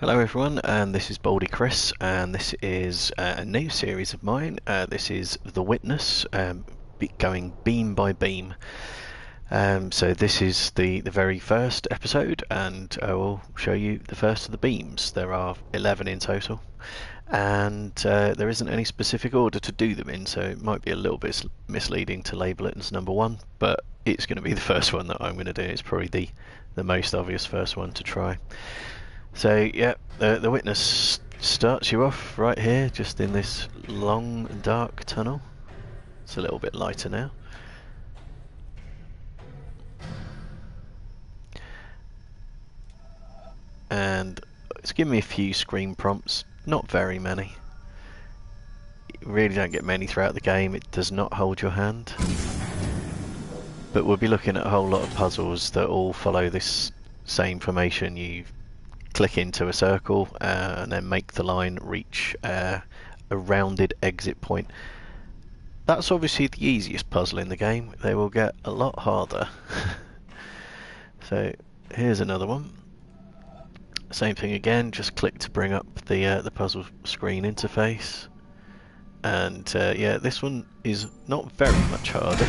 Hello everyone, and this is Baldy Chris, and this is a new series of mine. This is The Witness, going beam by beam. So this is the very first episode, and I will show you the first of the beams. There are 11 in total, and there isn't any specific order to do them in, so it might be a little bit misleading to label it as number one, but it's going to be the first one that I'm going to do. It's probably the most obvious first one to try. So yeah, the witness starts you off right here, just in this long dark tunnel. It's a little bit lighter now. And it's given me a few screen prompts, not very many. You really don't get many throughout the game. It does not hold your hand. But we'll be looking at a whole lot of puzzles that all follow this same formation. You click into a circle and then make the line reach a rounded exit point. That's obviously the easiest puzzle in the game. They will get a lot harder. So here's another one. Same thing again, just click to bring up the puzzle screen interface. And yeah, this one is not very much harder.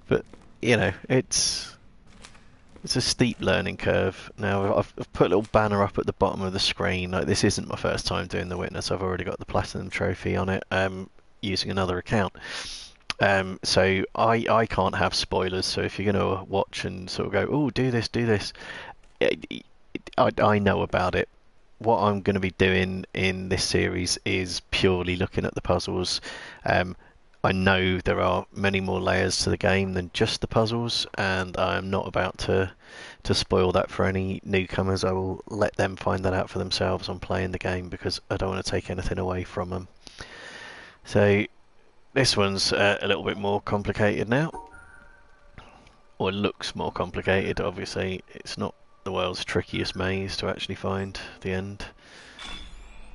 But you know, it's a steep learning curve. Now I've put a little banner up at the bottom of the screen. Like, this isn't my first time doing The Witness. I've already got the platinum trophy on it using another account. So I can't have spoilers. So if you're going to watch and sort of go, oh, do this, I know about it. What I'm going to be doing in this series is purely looking at the puzzles. I know there are many more layers to the game than just the puzzles, and I'm not about to spoil that for any newcomers. I will let them find that out for themselves on playing the game, because I don't want to take anything away from them. So this one's a little bit more complicated now, or looks more complicated. Obviously it's not the world's trickiest maze to actually find the end.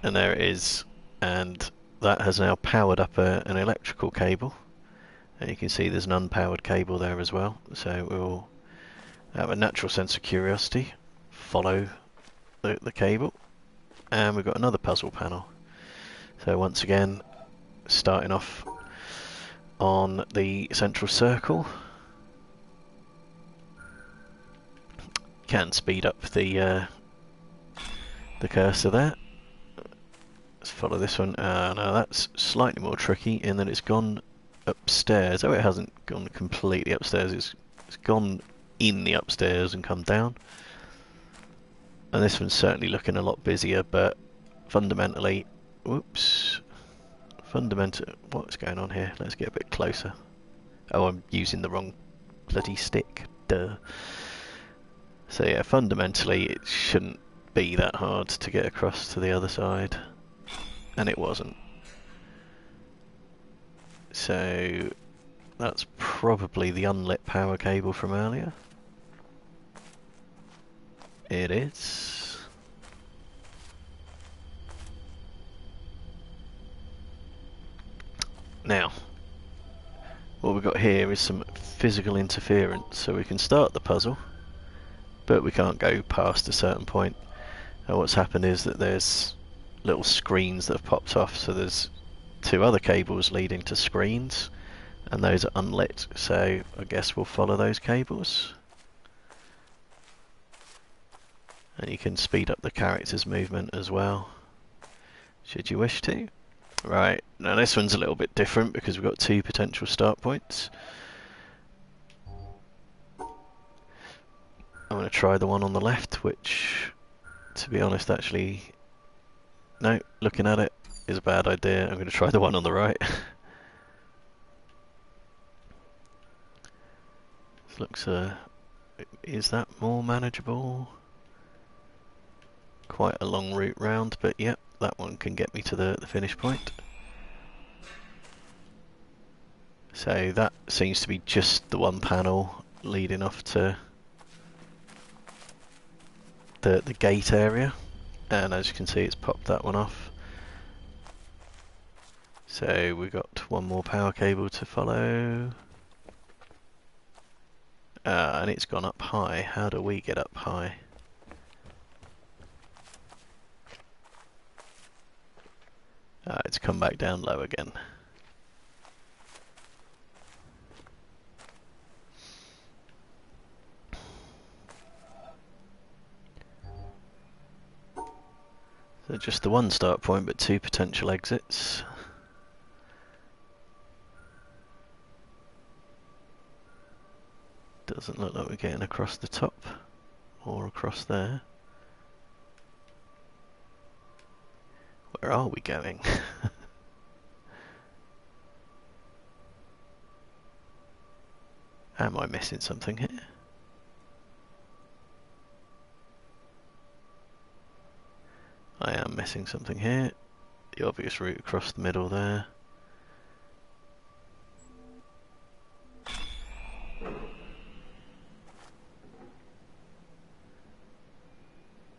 And there it is, and that has now powered up an electrical cable, and you can see there's an unpowered cable there as well. So we'll have a natural sense of curiosity, follow the cable, and we've got another puzzle panel. So once again, starting off on the central circle, can speed up the cursor there. Let's follow this one. Now that's slightly more tricky in that it's gone upstairs. Oh, it hasn't gone completely upstairs. It's gone in the upstairs and come down. And this one's certainly looking a lot busier, but fundamentally, whoops. What's going on here? Let's get a bit closer. Oh, I'm using the wrong bloody stick. Duh. So yeah, fundamentally it shouldn't be that hard to get across to the other side. And it wasn't. So that's probably the unlit power cable from earlier. It is. Now, what we've got here is some physical interference, so we can start the puzzle, but we can't go past a certain point. And what's happened is that there's little screens that have popped off, so there's two other cables leading to screens, and those are unlit, so I guess we'll follow those cables. And you can speed up the character's movement as well, should you wish to. Right, now this one's a little bit different because we've got two potential start points. I'm going to try the one on the left, which, to be honest, actually, no, looking at it is a bad idea. I'm going to try the one on the right. This looks, is that more manageable? Quite a long route round, but yep, that one can get me to the finish point. So that seems to be just the one panel leading off to the gate area. And as you can see, it's popped that one off. So we've got one more power cable to follow. And it's gone up high. How do we get up high? It's come back down low again. So just the one start point, but two potential exits. Doesn't look like we're getting across the top or across there. Where are we going? Am I missing something here? I am missing something here. The obvious route across the middle there.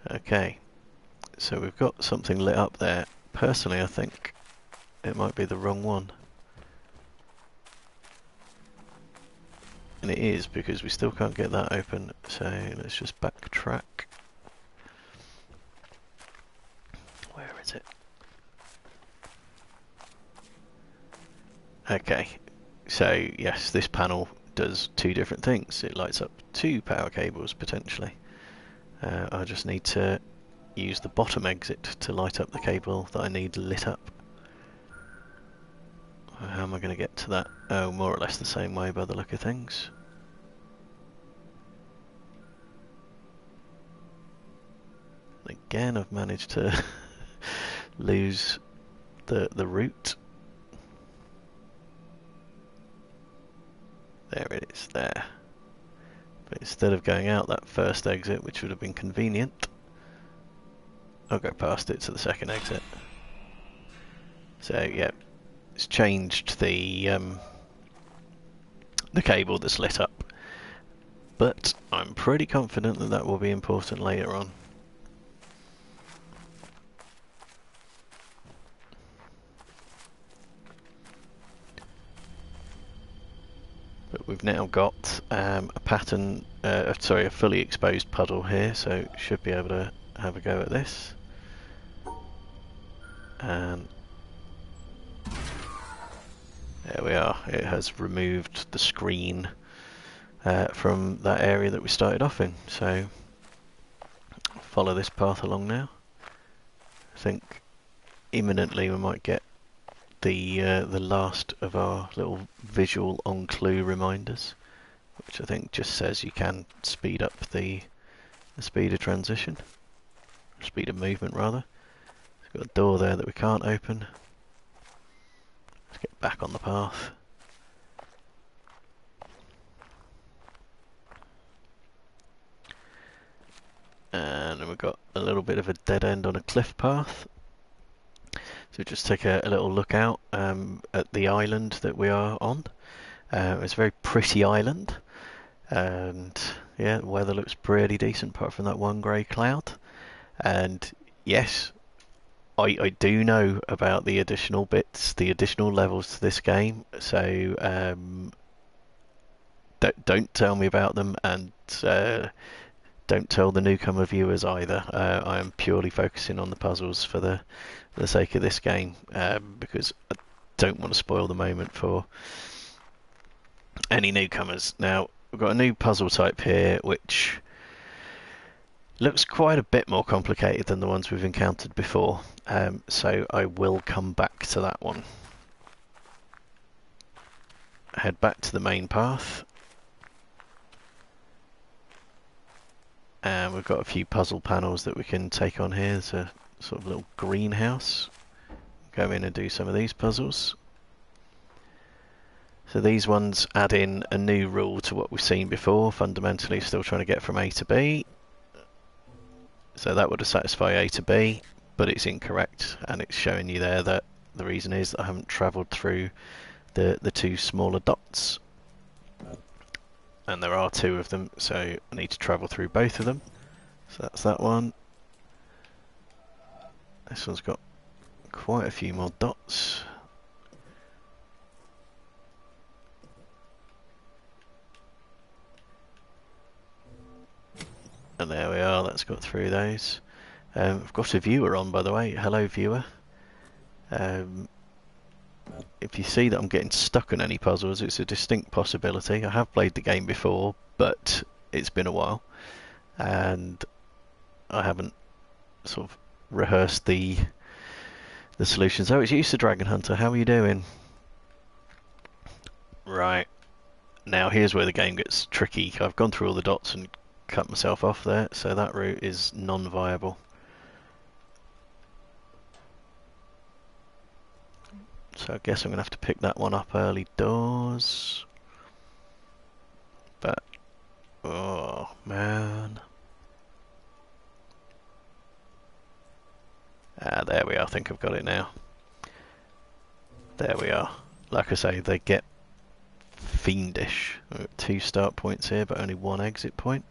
Okay, so we've got something lit up there. Personally, I think it might be the wrong one. And it is, because we still can't get that open, so let's just backtrack. Where is it? Okay, so yes, this panel does two different things. It lights up two power cables, potentially. I just need to use the bottom exit to light up the cable that I need lit up. How am I going to get to that? Oh, more or less the same way by the look of things. Again, I've managed to lose the route. There it is, there. But instead of going out that first exit, which would have been convenient, I'll go past it to the second exit. So yeah, it's changed the cable that's lit up, but I'm pretty confident that that will be important later on. But we've now got a pattern, sorry, a fully exposed puddle here, so should be able to have a go at this. And there we are, it has removed the screen from that area that we started off in, so follow this path along now. I think imminently we might get the last of our little visual on clue reminders, which I think just says you can speed up the speed of transition, speed of movement rather. We've got a door there that we can't open. Let's get back on the path. And then we've got a little bit of a dead end on a cliff path. So just take a little look out at the island that we are on. It's a very pretty island, and yeah, the weather looks pretty decent apart from that one grey cloud. And yes, I do know about the additional bits, the additional levels to this game, so don't tell me about them, and don't tell the newcomer viewers either. I am purely focusing on the puzzles for the sake of this game, because I don't want to spoil the moment for any newcomers. Now, we've got a new puzzle type here, which looks quite a bit more complicated than the ones we've encountered before, so I will come back to that one. Head back to the main path. And we've got a few puzzle panels that we can take on here. There's a sort of little greenhouse. Go in and do some of these puzzles. So these ones add in a new rule to what we've seen before. Fundamentally still trying to get from A to B. So that would have satisfied A to B, but it's incorrect, and it's showing you there that the reason is that I haven't travelled through the two smaller dots. And there are two of them, so I need to travel through both of them. So that's that one. This one's got quite a few more dots. And there we are, that's got through those. I've got a viewer on, by the way. Hello, viewer. Um, if you see that I'm getting stuck on any puzzles, it's a distinct possibility. I have played the game before, but it's been a while, and I haven't sort of rehearsed the solutions. Oh, it's used to Dragon Hunter. How are you doing? Right. Now here's where the game gets tricky. I've gone through all the dots and cut myself off there, so that route is non-viable. So I guess I'm going to have to pick that one up early doors. But, oh man. Ah, there we are. I think I've got it now. There we are. Like I say, they get fiendish. We've got 2 start points here, but only 1 exit point.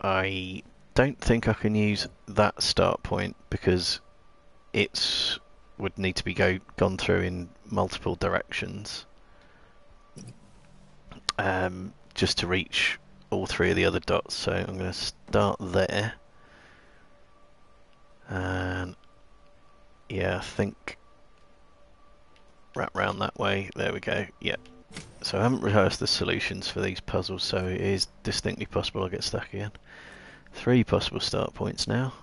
I don't think I can use that start point because it's would need to be gone through in multiple directions just to reach all 3 of the other dots. So I'm going to start there, and yeah, I think wrap round that way. There we go. Yeah. So I haven't rehearsed the solutions for these puzzles, so it is distinctly possible I'll get stuck again. 3 possible start points now.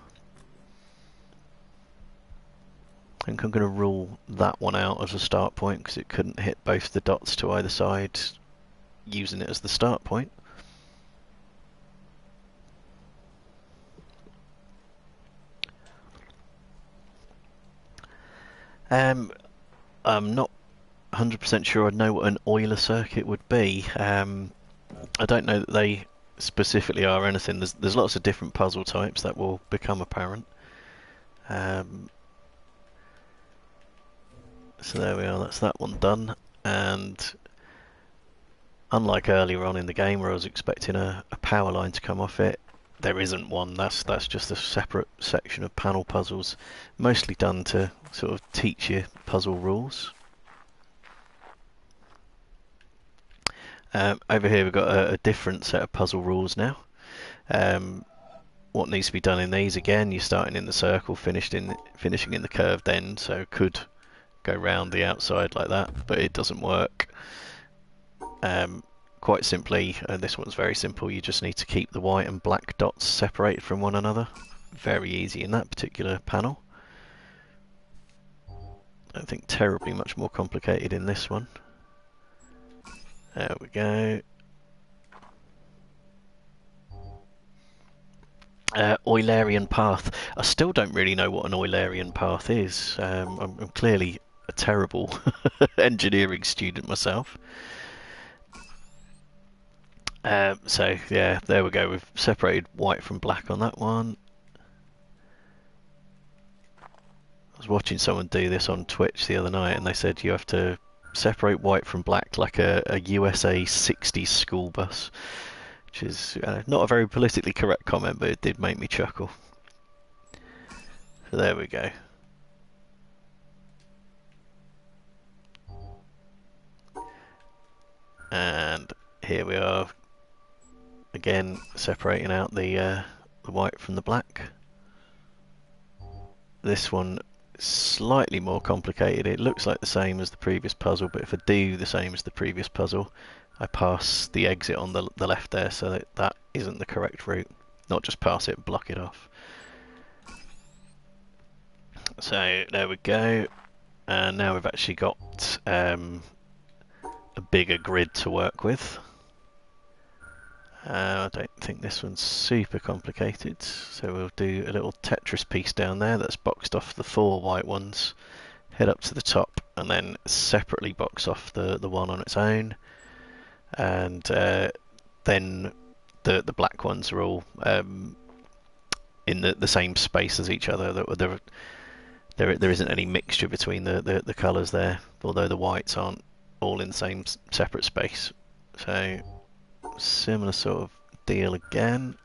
I think I'm going to rule that one out as a start point because it couldn't hit both the dots to either side using it as the start point. I'm not 100% sure I know what an Euler circuit would be. I don't know that they specifically are anything. There's lots of different puzzle types that will become apparent. So there we are, that's that one done. And unlike earlier on in the game where I was expecting a power line to come off it, there isn't one. That's just a separate section of panel puzzles, mostly done to sort of teach you puzzle rules. Over here we've got a different set of puzzle rules now. What needs to be done in these, again, you're starting in the circle, finishing in the curved end, so could go round the outside like that, but it doesn't work. Quite simply, this one's very simple, you just need to keep the white and black dots separated from one another. Very easy in that particular panel. I don't think terribly much more complicated in this one. There we go. Eulerian path. I still don't really know what an Eulerian path is. I'm clearly a terrible engineering student myself. So yeah, there we go. We've separated white from black on that one. I was watching someone do this on Twitch the other night, and they said you have to separate white from black like a USA 60s school bus, which is not a very politically correct comment, but it did make me chuckle. So there we go. And here we are, again separating out the white from the black. This one is slightly more complicated. It looks like the same as the previous puzzle, but if I do the same as the previous puzzle, I pass the exit on the left there, so that isn't the correct route. Not just pass it, block it off. So there we go, and now we've actually got a bigger grid to work with. I don't think this one's super complicated, so we'll do a little Tetris piece down there that's boxed off the 4 white ones, head up to the top, and then separately box off the one on its own, and then the black ones are all in the same space as each other. There isn't any mixture between the colours there, although the whites aren't all in the same separate space. So similar sort of deal again.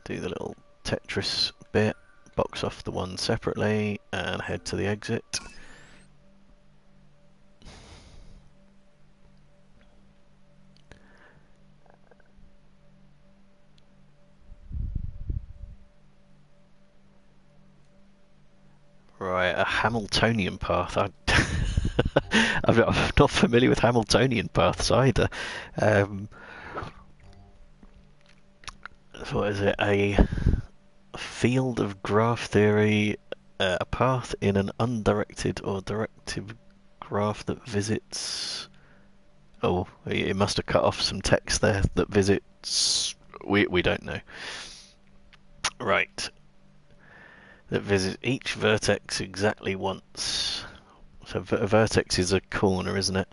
Do the little Tetris bit, box off the one separately, and head to the exit. A Hamiltonian path. I'm not familiar with Hamiltonian paths either. Um, what is it? A field of graph theory, a path in an undirected or directed graph that visits. Oh, it must have cut off some text there. That visits. We don't know. Right. That visits each vertex exactly once. So a vertex is a corner, isn't it?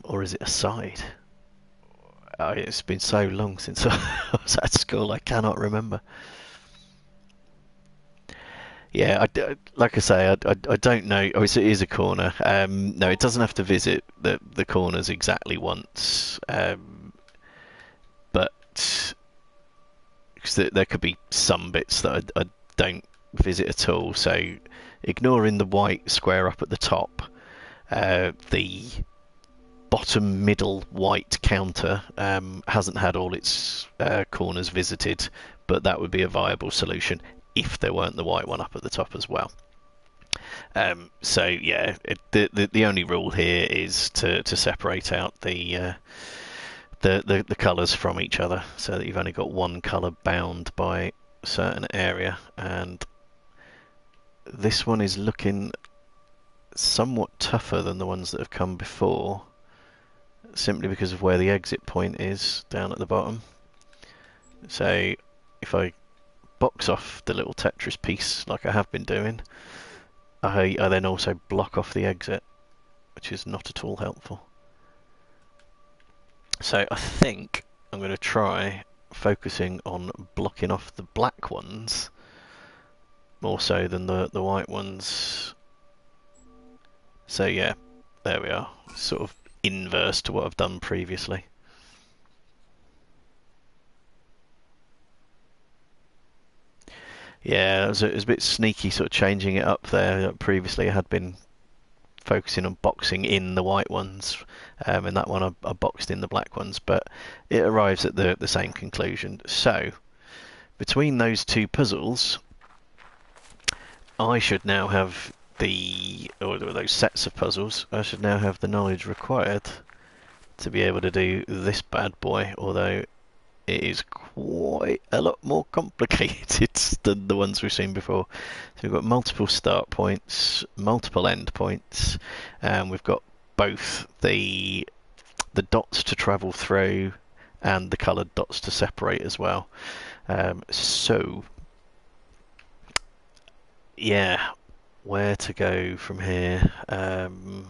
Or is it a side? It's been so long since I was at school, I cannot remember. Yeah, like I say, I don't know. Oh, it is a corner. No, it doesn't have to visit the corners exactly once. But cause there could be some bits that I don't visit at all. So ignoring the white square up at the top, the bottom middle white counter hasn't had all its corners visited, but that would be a viable solution if there weren't the white one up at the top as well. So yeah, the only rule here is to separate out the colours from each other, so that you've only got one colour bound by a certain area. And this one is looking somewhat tougher than the ones that have come before, simply because of where the exit point is down at the bottom. So if I box off the little Tetris piece like I have been doing, I then also block off the exit, which is not at all helpful. So I think I'm going to try focusing on blocking off the black ones more so than the white ones. So yeah, there we are, sort of inverse to what I've done previously. Yeah, it was a bit sneaky sort of changing it up there. Previously I had been focusing on boxing in the white ones, and that one I boxed in the black ones, but it arrives at the same conclusion. So between those two puzzles, I should now have or those sets of puzzles, I should now have the knowledge required to be able to do this bad boy, although it is quite a lot more complicated than the ones we've seen before. So we've got multiple start points, multiple end points, and we've got both the dots to travel through and the coloured dots to separate as well. So yeah, where to go from here? I'm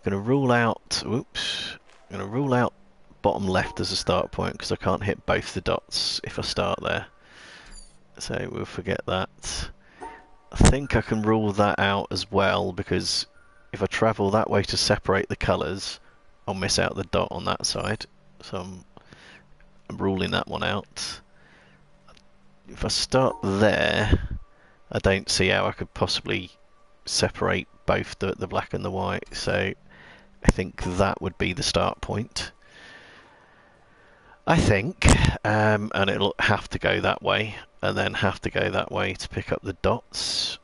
going to rule out. Whoops! I'm going to rule out bottom left as a start point because I can't hit both the dots if I start there. So we'll forget that. I think I can rule that out as well, because if I travel that way to separate the colours, I'll miss out the dot on that side. So I'm ruling that one out. If I start there, I don't see how I could possibly separate both the black and the white, so I think that would be the start point. I think, and it'll have to go that way, and then have to go that way to pick up the dots.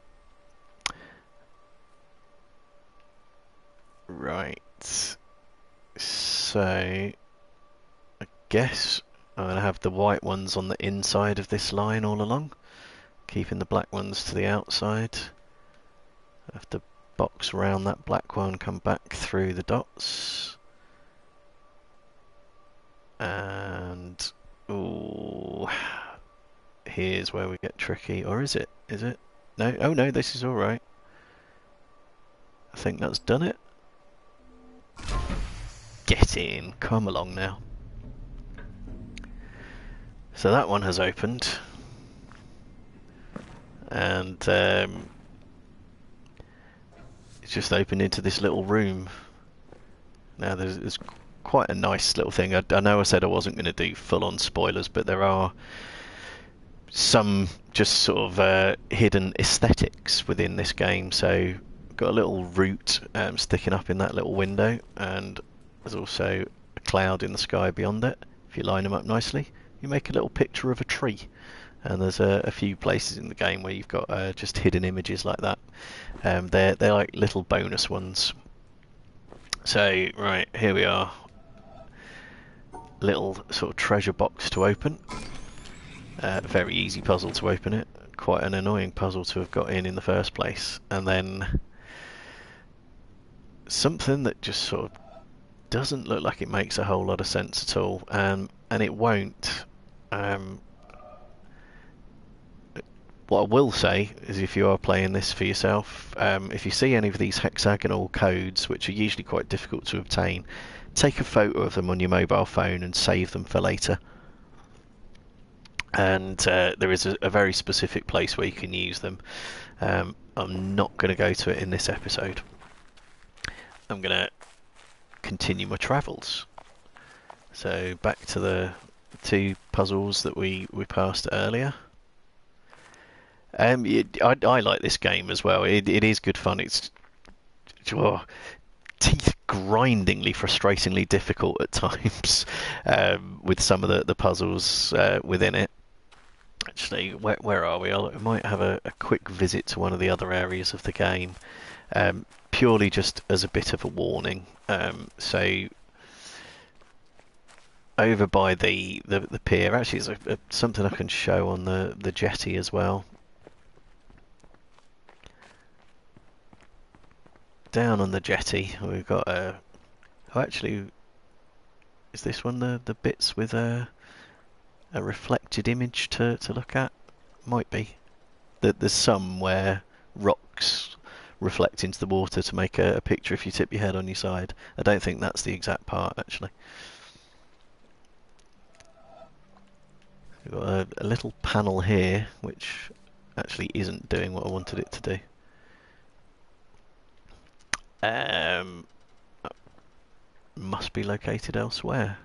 Right, so I guess I'm going to have the white ones on the inside of this line all along, keeping the black ones to the outside. I have to box around that black one, come back through the dots. And ooh, here's where we get tricky. Or is it? Is it? No? Oh no, this is alright. I think that's done it. Get in. Come along now. So that one has opened. And it's just opened into this little room. Now there's quite a nice little thing. I know I said I wasn't going to do full-on spoilers, but there are some just sort of hidden aesthetics within this game. So got a little root sticking up in that little window, and there's also a cloud in the sky beyond it. If you line them up nicely, you make a little picture of a tree. and there's a few places in the game where you've got just hidden images like that. They're like little bonus ones. So right, here we are. Little sort of treasure box to open. Very easy puzzle to open it. Quite an annoying puzzle to have got in the first place. And then something that just sort of doesn't look like it makes a whole lot of sense at all, and it won't. What I will say is, if you are playing this for yourself, if you see any of these hexagonal codes, which are usually quite difficult to obtain, take a photo of them on your mobile phone and save them for later. And there is a very specific place where you can use them. I'm not going to go to it in this episode. I'm going to continue my travels. So back to the two puzzles that we passed earlier. I like this game as well. It is good fun. It's teeth grindingly, frustratingly difficult at times with some of the puzzles within it. Actually, where are we? I might have a quick visit to one of the other areas of the game, purely just as a bit of a warning. So over by the pier, actually, it's something I can show on the jetty as well. Down on the jetty, we've got oh, actually, is this one the bits with a reflected image to look at? Might be. There's some where rocks reflect into the water to make a picture if you tip your head on your side. I don't think that's the exact part, actually. We've got a little panel here, which actually isn't doing what I wanted it to do. Must be located elsewhere.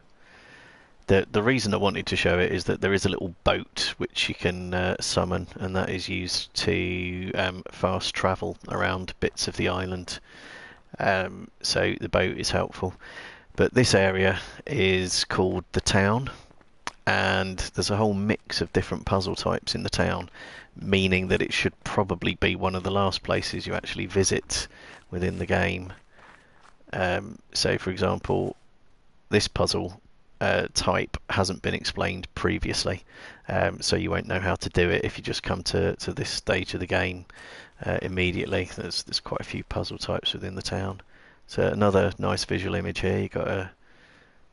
The reason I wanted to show it is that there is a little boat which you can summon, and that is used to fast travel around bits of the island. So the boat is helpful. But this area is called the town, and there's a whole mix of different puzzle types in the town, meaning that it should probably be one of the last places you actually visit within the game. So for example, this puzzle type hasn't been explained previously, so you won't know how to do it if you just come to this stage of the game immediately. There's quite a few puzzle types within the town. So another nice visual image here. You've got a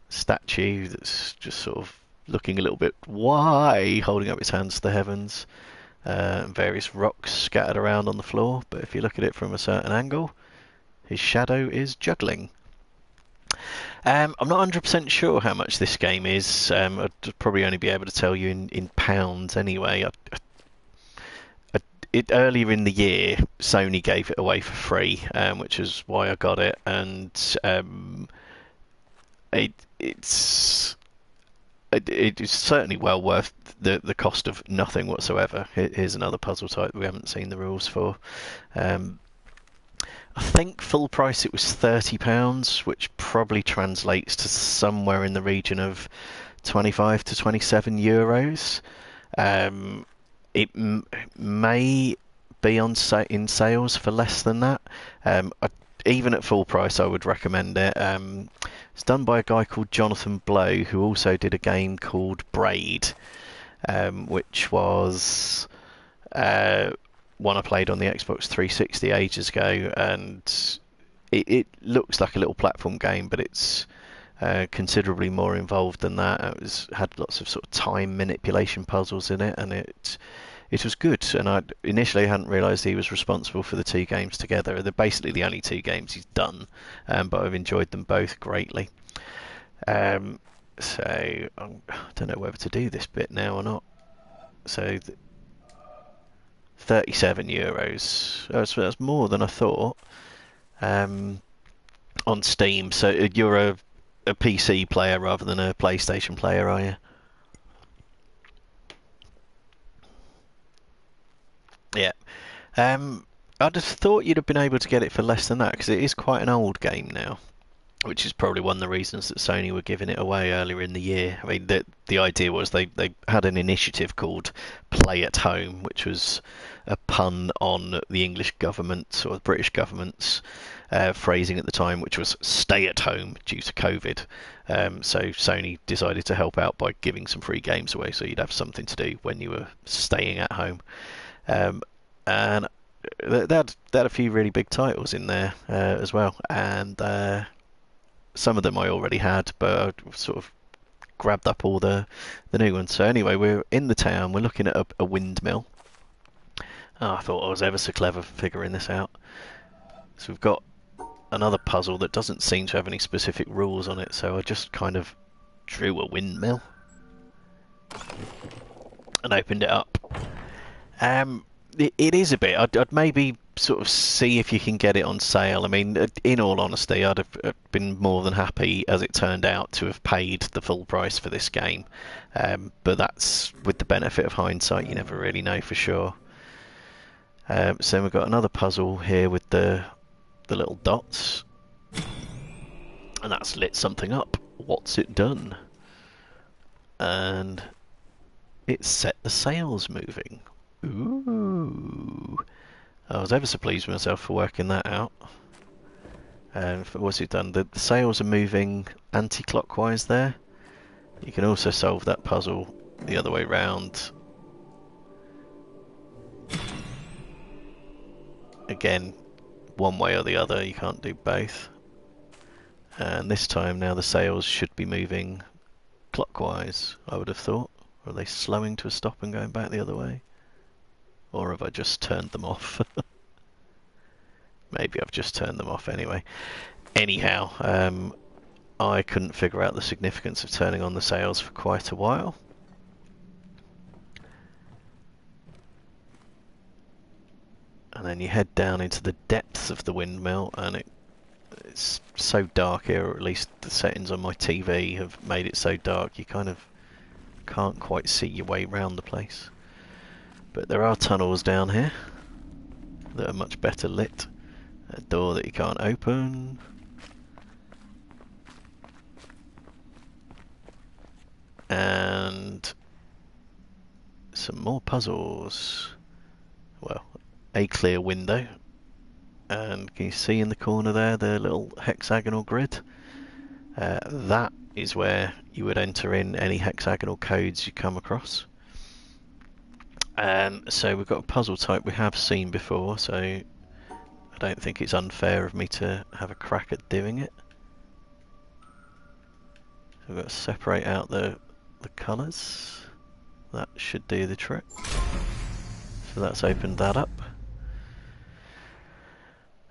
statue that's just sort of looking a little bit why, holding up its hands to the heavens, and various rocks scattered around on the floor. But if you look at it from a certain angle, his shadow is juggling. I'm not 100% sure how much this game is. I'd probably only be able to tell you in pounds anyway. Earlier in the year, Sony gave it away for free, which is why I got it, and it's certainly well worth the cost of nothing whatsoever. Here's another puzzle type we haven't seen the rules for. I think full price it was £30, which probably translates to somewhere in the region of 25 to 27 euros. It may be in sales for less than that. Even at full price, I would recommend it. It's done by a guy called Jonathan Blow, who also did a game called Braid, which was one I played on the Xbox 360 ages ago, and it looks like a little platform game, but it's considerably more involved than that. It had lots of sort of time manipulation puzzles in it, and it was good. And I initially hadn't realised he was responsible for the two games together. They're basically the only two games he's done, but I've enjoyed them both greatly. So I don't know whether to do this bit now or not. So 37 euros. That's more than I thought. On Steam. So you're a PC player rather than a PlayStation player, are you? Yeah. I'd have thought you'd have been able to get it for less than that, because it is quite an old game now. which is probably one of the reasons that Sony were giving it away earlier in the year. I mean, the idea was they had an initiative called Play at Home, which was a pun on the English government or the British government's phrasing at the time, which was stay at home due to COVID. So Sony decided to help out by giving some free games away, so you'd have something to do when you were staying at home. And they had a few really big titles in there as well, and some of them I already had, but I sort of grabbed up all the new ones. So anyway, we're in the town. We're looking at a windmill. Oh, I thought I was ever so clever figuring this out. So we've got another puzzle that doesn't seem to have any specific rules on it. So I just kind of drew a windmill and opened it up. It is a bit. I'd maybe sort of see if you can get it on sale. I mean, in all honesty, I'd have been more than happy, as it turned out, to have paid the full price for this game. But that's with the benefit of hindsight. You never really know for sure. So we've got another puzzle here with the little dots, and that's lit something up. What's it done? And it set the sails moving. Ooh. I was ever so pleased with myself for working that out. What's it done? The sails are moving anti-clockwise there. You can also solve that puzzle the other way round. Again, one way or the other, you can't do both. And this time now the sails should be moving clockwise, I would have thought. Or are they slowing to a stop and going back the other way? Or have I just turned them off? Maybe I've just turned them off anyway. Anyhow, I couldn't figure out the significance of turning on the sails for quite a while. And then you head down into the depths of the windmill, and it's so dark here, or at least the settings on my TV have made it so dark you kind of can't quite see your way round the place. But there are tunnels down here that are much better lit. A door that you can't open. And some more puzzles. Well, a clear window. And can you see in the corner there the little hexagonal grid? That is where you would enter in any hexagonal codes you come across. So we've got a puzzle type we have seen before, so I don't think it's unfair of me to have a crack at doing it. So we've got to separate out the colours. That should do the trick. So that's opened that up.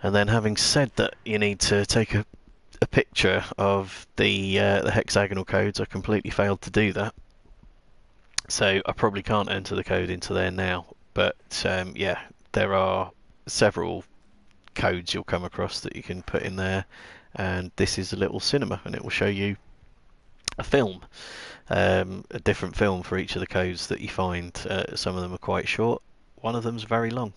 And then, having said that you need to take a picture of the hexagonal codes, I completely failed to do that. So I probably can't enter the code into there now, but yeah, there are several codes you'll come across that you can put in there, and this is a little cinema, and it will show you a film, a different film for each of the codes that you find. Some of them are quite short, one of them's very long,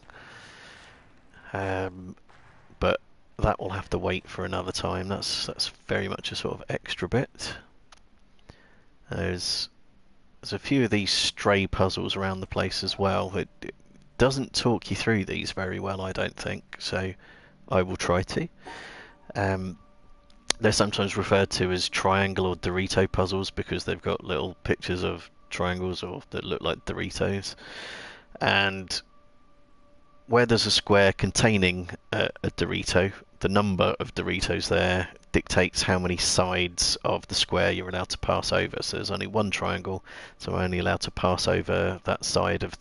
but that will have to wait for another time. That's very much a sort of extra bit. There's a few of these stray puzzles around the place as well. It doesn't talk you through these very well, I don't think, so I will try to. They're sometimes referred to as triangle or Dorito puzzles because they've got little pictures of triangles or that look like Doritos. And where there's a square containing a Dorito, the number of Doritos there dictates how many sides of the square you're allowed to pass over. So there's only one triangle, so I'm only allowed to pass over that side of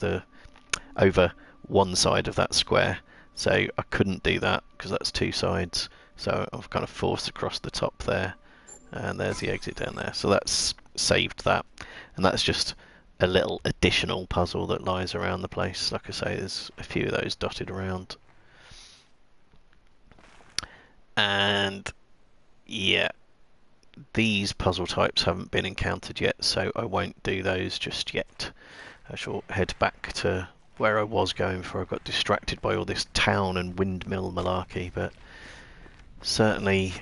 over one side of that square. So I couldn't do that because that's two sides. So I've kind of forced across the top there, and there's the exit down there. So that's saved that, and that's just a little additional puzzle that lies around the place. Like I say, there's a few of those dotted around. And yeah, these puzzle types haven't been encountered yet, so I won't do those just yet. I shall head back to where I was going before I got distracted by all this town and windmill malarkey, but certainly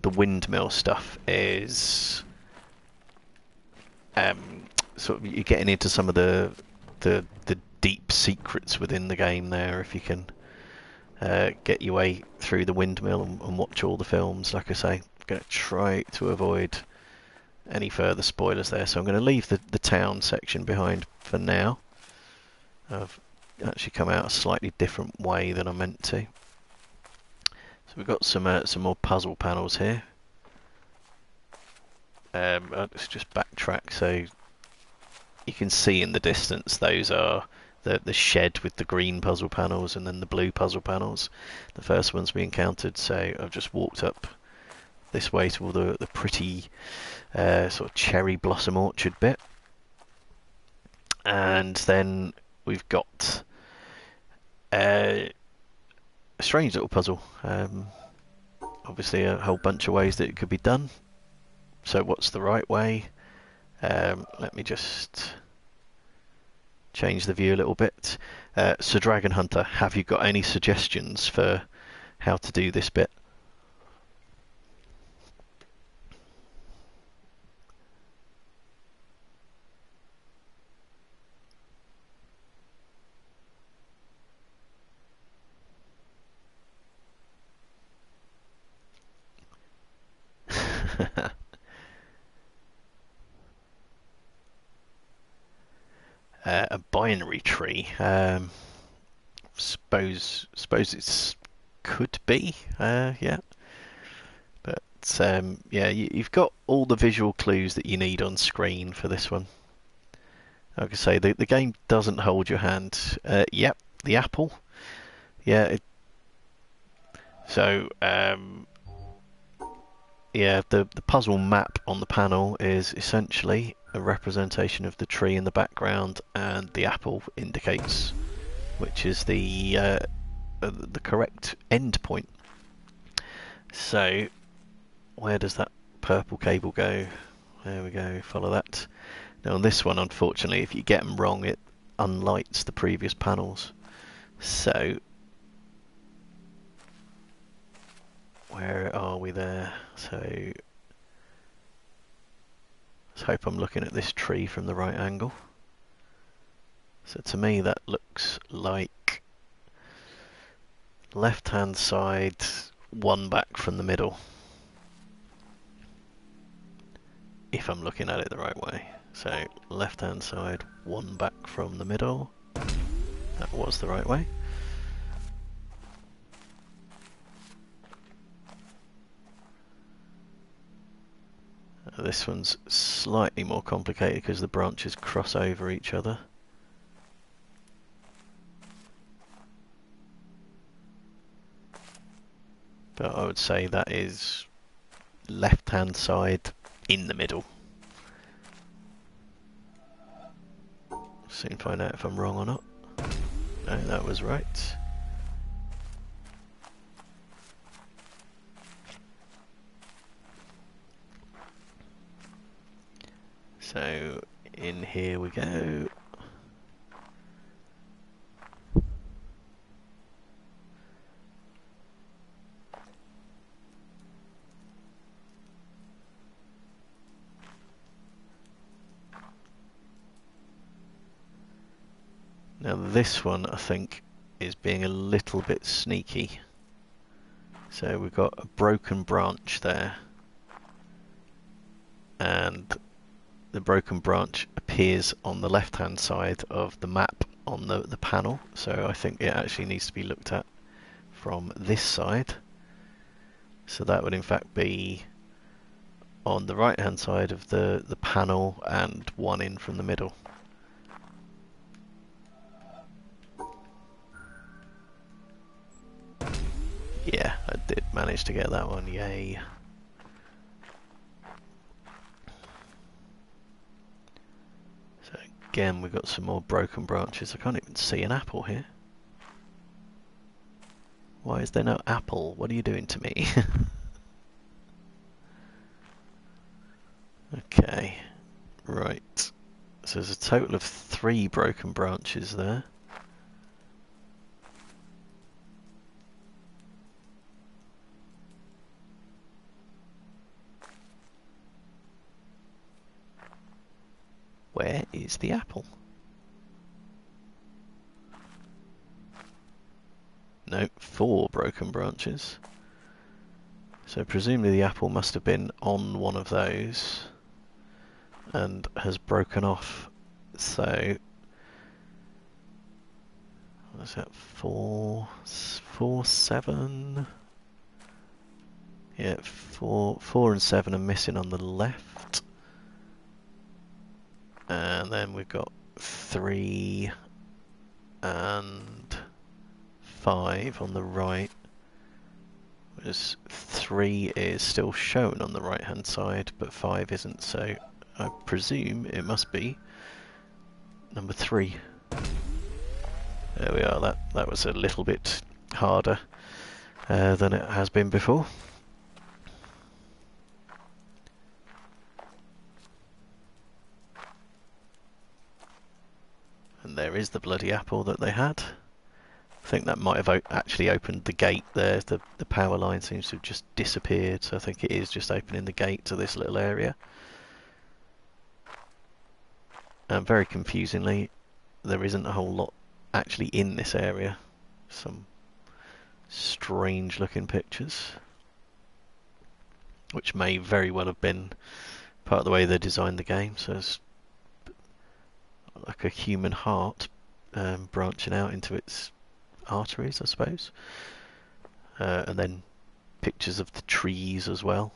the windmill stuff is sort of you're getting into some of the deep secrets within the game there. If you can get your way through the windmill and watch all the films, like I say, I'm going to try to avoid any further spoilers there. So I'm going to leave the town section behind for now. I've actually come out a slightly different way than I meant to. So we've got some more puzzle panels here. Let's just backtrack so you can see in the distance those are the shed with the green puzzle panels and then the blue puzzle panels. The first ones we encountered, so I've just walked up this way to all the pretty sort of cherry blossom orchard bit. And then we've got a strange little puzzle. Obviously a whole bunch of ways that it could be done. So what's the right way? Let me just change the view a little bit. So Dragon Hunter, have you got any suggestions for how to do this bit? A binary tree. Suppose it's could be. Yeah. But yeah, you've got all the visual clues that you need on screen for this one. Like I say, the game doesn't hold your hand. Yep, the apple. Yeah. So yeah, the puzzle map on the panel is essentially a representation of the tree in the background, and the apple indicates which is the correct end point. So where does that purple cable go? There we go, follow that. Now on this one, unfortunately, if you get them wrong, it unlights the previous panels. So where are we there? So let's hope I'm looking at this tree from the right angle. So to me that looks like left hand side, one back from the middle, if I'm looking at it the right way. So left hand side, one back from the middle. That was the right way. This one's slightly more complicated because the branches cross over each other. But I would say that is left hand side in the middle. Soon find out if I'm wrong or not. No, that was right. So in here we go. Now this one, I think, is being a little bit sneaky. So we've got a broken branch there, and the broken branch appears on the left hand side of the map on the panel, so I think it actually needs to be looked at from this side. So that would in fact be on the right hand side of the panel and one in from the middle. Yeah, I did manage to get that one, yay. So again, we've got some more broken branches. I can't even see an apple here. Why is there no apple? What are you doing to me? Okay, right. So there's a total of 3 broken branches there. Where is the apple? No, 4 broken branches. So presumably the apple must have been on one of those and has broken off. So what's that? 4, 7. Yeah, 4 and 7 are missing on the left, and then we've got 3 and 5 on the right. Whereas 3 is still shown on the right hand side, but 5 isn't, so I presume it must be number 3. There we are, that was a little bit harder than it has been before. And there is the bloody apple that they had. I think that might have actually opened the gate there. The power line seems to have just disappeared, so I think it is just opening the gate to this little area. And very confusingly, there isn't a whole lot actually in this area. Some strange looking pictures, which may very well have been part of the way they designed the game. So it's like a human heart branching out into its arteries, I suppose, and then pictures of the trees as well.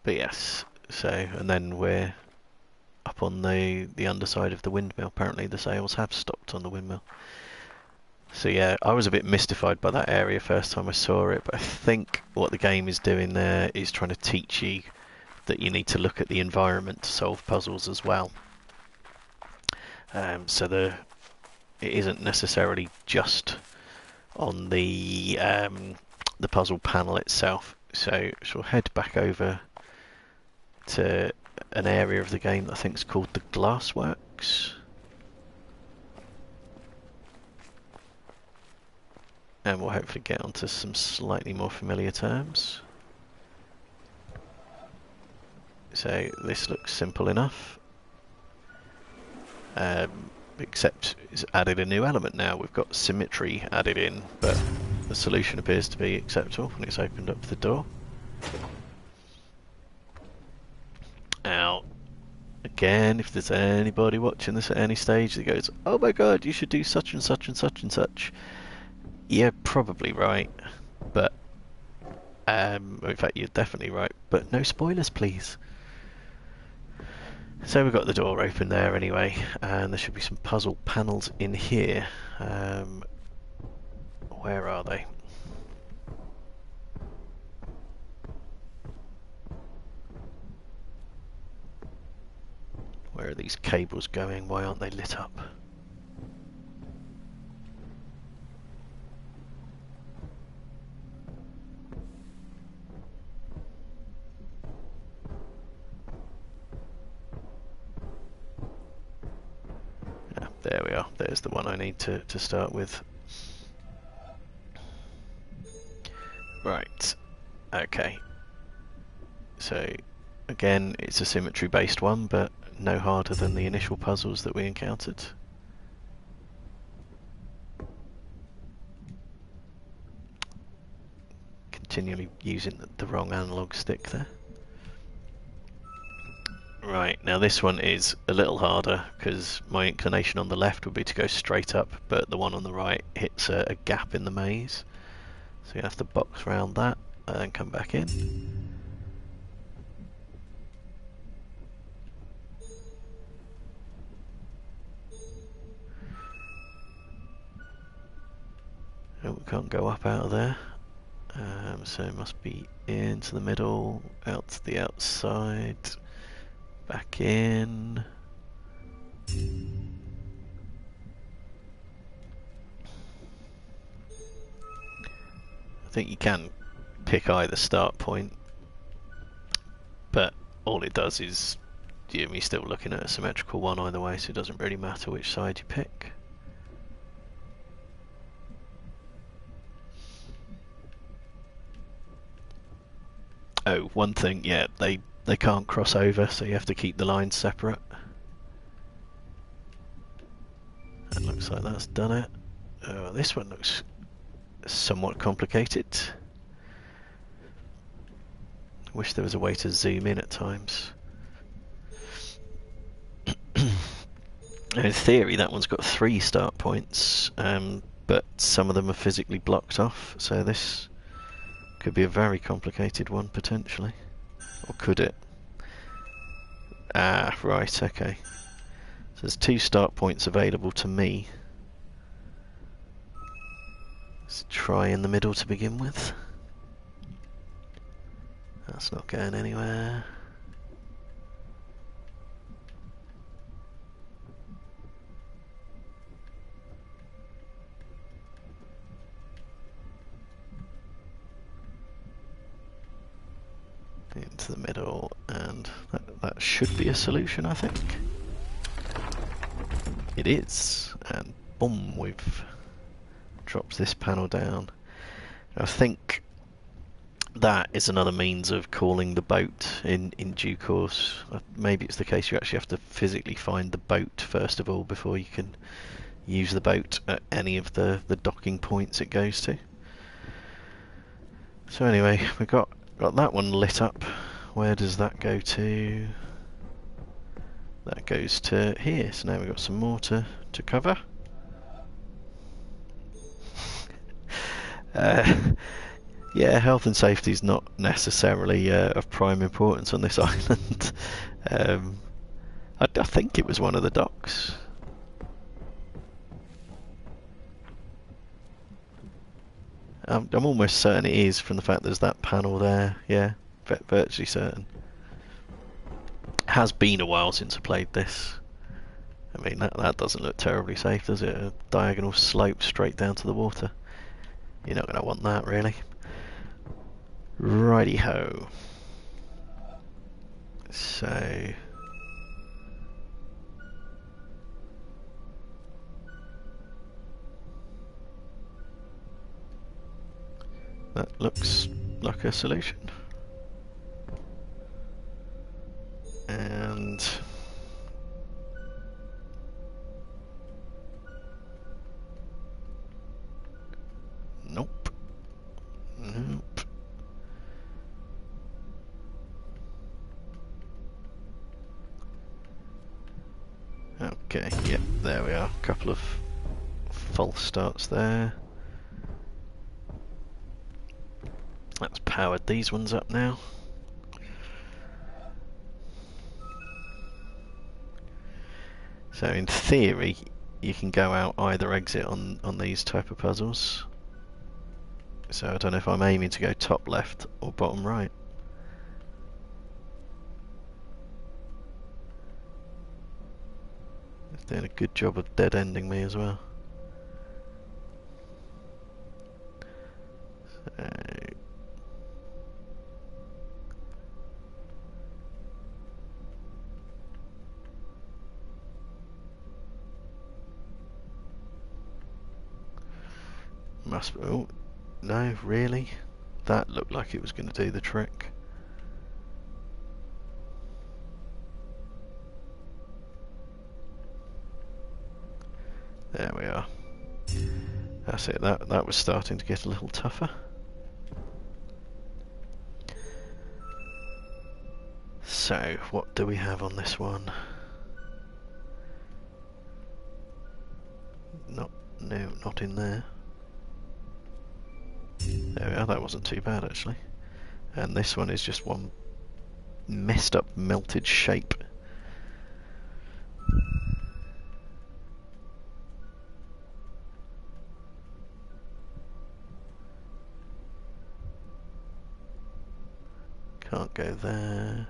But yes, so, and then we're up on the underside of the windmill. Apparently the sails have stopped on the windmill. So yeah, I was a bit mystified by that area first time I saw it, but I think what the game is doing there is trying to teach you that you need to look at the environment to solve puzzles as well. So it isn't necessarily just on the puzzle panel itself. So we'll head back over to an area of the game that I think is called the Glassworks. And we'll hopefully get onto some slightly more familiar terms. So this looks simple enough, except it's added a new element now. We've got Symmetry added in, but the solution appears to be acceptable when it's opened up the door. Now, again, if there's anybody watching this at any stage that goes, "Oh my god, you should do such and such and such and such," you're probably right, but in fact you're definitely right, but no spoilers please. So we've got the door open there anyway, and there should be some puzzle panels in here. Where are they? Where are these cables going? Why aren't they lit up? Yeah, there we are. There's the one I need to start with. Right. Okay. So again, it's a symmetry based one, but no harder than the initial puzzles that we encountered. Continually using the wrong analog stick there. Right, now this one is a little harder because my inclination on the left would be to go straight up, but the one on the right hits a gap in the maze. So you have to box around that and then come back in. Oh, we can't go up out of there. So it must be into the middle, out to the outside, back in. I think you can pick either start point, but all it does is you're still looking at a symmetrical one either way, so it doesn't really matter which side you pick. Oh, one thing, yeah, they can't cross over, so you have to keep the lines separate. That looks like that's done it. This one looks somewhat complicated. Wish there was a way to zoom in at times. In theory, that one's got 3 start points, but some of them are physically blocked off, so this could be a very complicated one, potentially. Or could it? Ah, right, okay. So there's 2 start points available to me. Let's try in the middle to begin with. That's not going anywhere. Into the middle, and that should be a solution, I think. It is, and boom, we've dropped this panel down. I think that is another means of calling the boat in due course. Maybe it's the case you actually have to physically find the boat first of all before you can use the boat at any of the docking points it goes to. So anyway, we've got that one lit up. Where does that go to? That goes to here, so now we've got some more to cover. Yeah, health and safety is not necessarily of prime importance on this island. I think it was one of the docks. I'm almost certain it is from the fact there's that panel there. Yeah, virtually certain. Has been a while since I played this. I mean, that doesn't look terribly safe, does it? A diagonal slope straight down to the water. You're not going to want that, really. Righty-ho. So... that looks like a solution. And... nope. Nope. Okay, yep, there we are. A couple of false starts there. That's powered these ones up now. So in theory, you can go out either exit on these type of puzzles. So I don't know if I'm aiming to go top left or bottom right. It's doing a good job of dead ending me as well. So must be, oh no, really? That looked like it was going to do the trick. There we are. That's it, that was starting to get a little tougher. So, what do we have on this one? No, not in there. There we are, that wasn't too bad actually. And this one is just one messed up melted shape. Can't go there.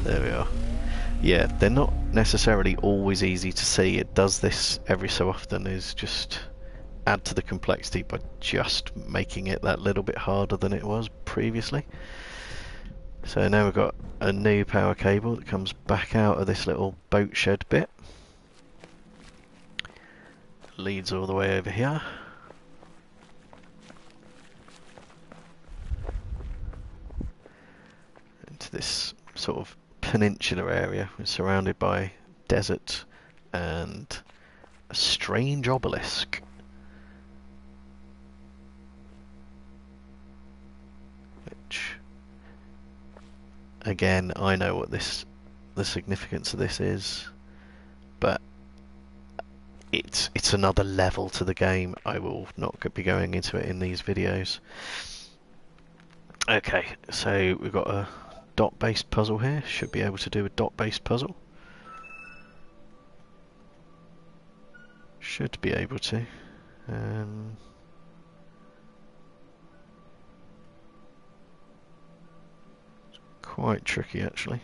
There we are. Yeah, they're not necessarily always easy to see. It does this every so often, is just add to the complexity by just making it that little bit harder than it was previously. So now we've got a new power cable that comes back out of this little boat shed bit. Leads all the way over here. to this sort of peninsular area. We're surrounded by desert and a strange obelisk. Which, again, I know what the significance of this is, but it's another level to the game. I will not be going into it in these videos. Okay, so we've got a dot-based puzzle here. Should be able to do a dot-based puzzle. Should be able to. It's quite tricky, actually.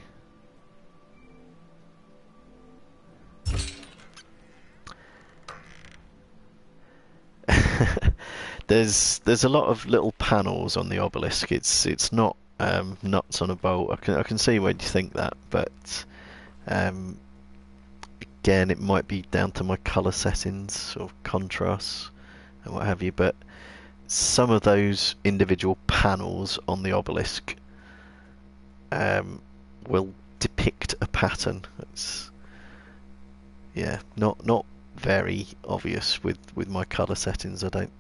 There's a lot of little panels on the obelisk. It's not nuts on a bolt. I can see why you think that, but again, it might be down to my colour settings, sort of contrasts and what have you. But some of those individual panels on the obelisk will depict a pattern. It's not very obvious with my colour settings. I don't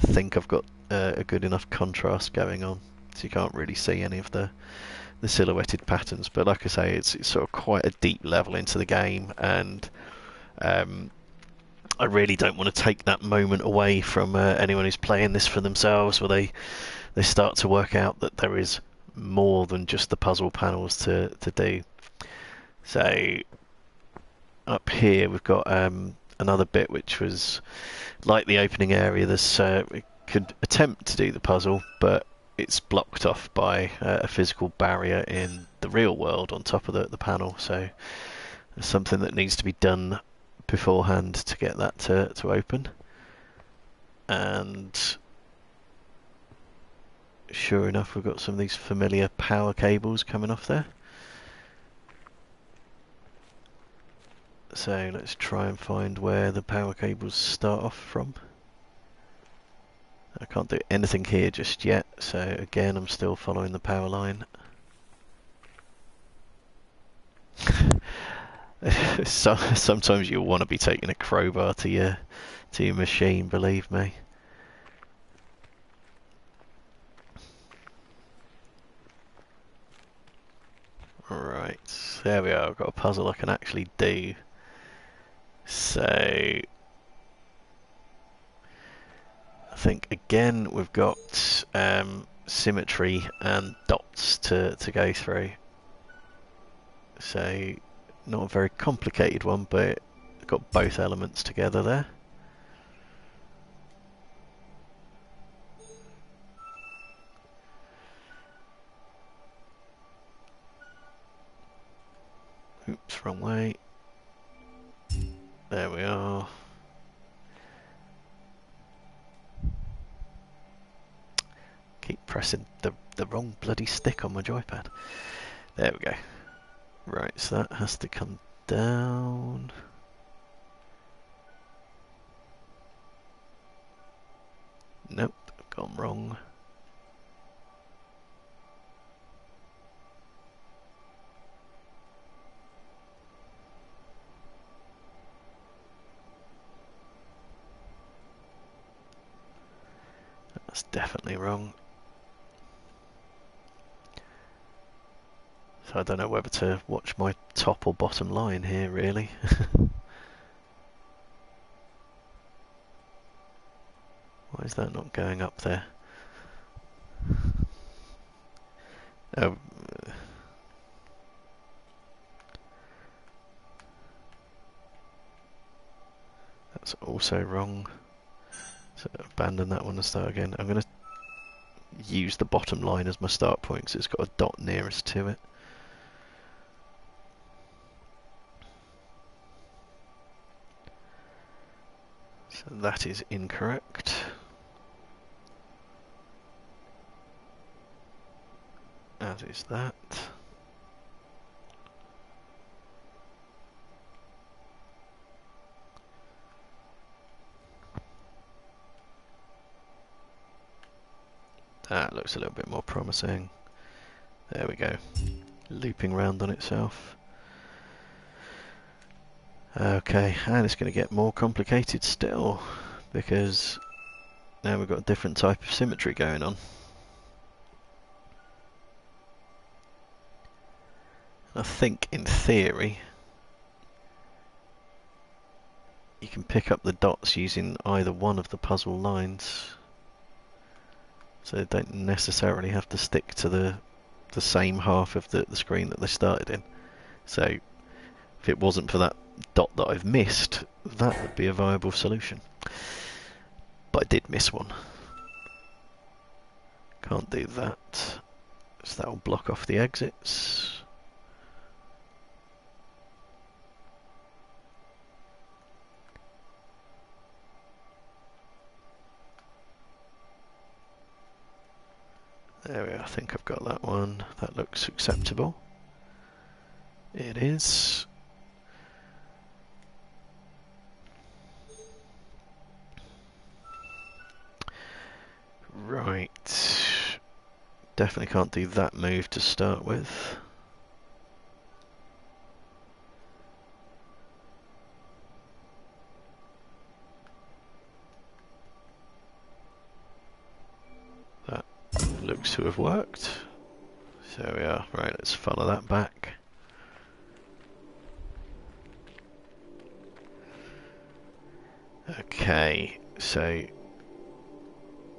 think I've got a good enough contrast going on, so you can't really see any of the silhouetted patterns. But like I say, it's sort of quite a deep level into the game, and I really don't want to take that moment away from anyone who's playing this for themselves, where they start to work out that there is more than just the puzzle panels to do. So up here we've got another bit which was like the opening area. We could attempt to do the puzzle, but it's blocked off by a physical barrier in the real world on top of the panel. So there's something that needs to be done beforehand to get that to open. And sure enough, we've got some of these familiar power cables coming off there. So let's try and find where the power cables start off from. I can't do anything here just yet, so again I'm still following the power line. Sometimes you'll want to be taking a crowbar to your machine, believe me. Right, there we are. I've got a puzzle I can actually do. So I think again we've got symmetry and dots to go through. So not a very complicated one, but got both elements together there. Oops, wrong way. There we are. Keep pressing the wrong bloody stick on my joypad. There we go. Right, so that has to come down. Nope, I've gone wrong. That's definitely wrong. So I don't know whether to watch my top or bottom line here, really. Why is that not going up there? Oh, that's also wrong. So abandon that one and start again. I'm going to use the bottom line as my start point because it's got a dot nearest to it. So that is incorrect. As is that. That looks a little bit more promising. There we go. Looping round on itself. Okay, and it's going to get more complicated still, because now we've got a different type of symmetry going on. I think, in theory, you can pick up the dots using either one of the puzzle lines. So they don't necessarily have to stick to the same half of the screen that they started in. So if it wasn't for that dot that I've missed, that would be a viable solution. But I did miss one. Can't do that. So that will block off the exits. There we are, I think I've got that one. That looks acceptable. It is. Right. Definitely can't do that move to start with. That looks to have worked. So we are. Right, let's follow that back. Okay, so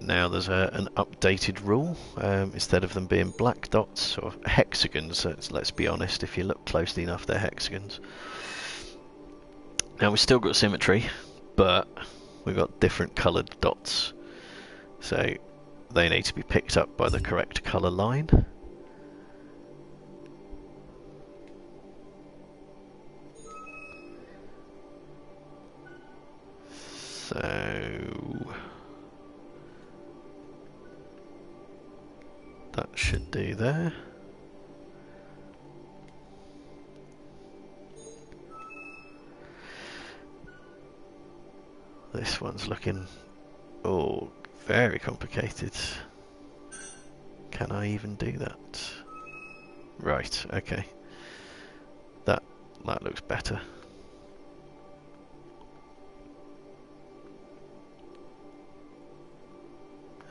now there's an updated rule. Instead of them being black dots or hexagons, let's be honest, if you look closely enough, they're hexagons. Now we've still got symmetry, but we've got different coloured dots. So they need to be picked up by the correct colour line. So that should do there. This one's looking, oh, very complicated. Can I even do that? Right, okay. That looks better.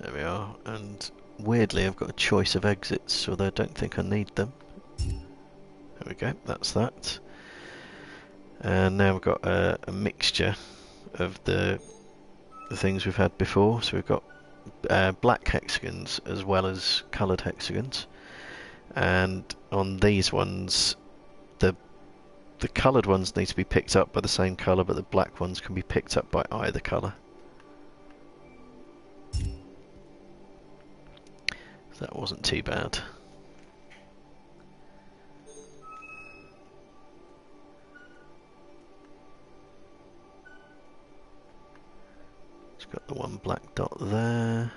There we are, and weirdly I've got a choice of exits, although I don't think I need them. There we go, that's that. And now we've got a mixture of the things we've had before. So we've got black hexagons as well as coloured hexagons. And on these ones, the coloured ones need to be picked up by the same colour, but the black ones can be picked up by either colour. So that wasn't too bad. It's got the one black dot there.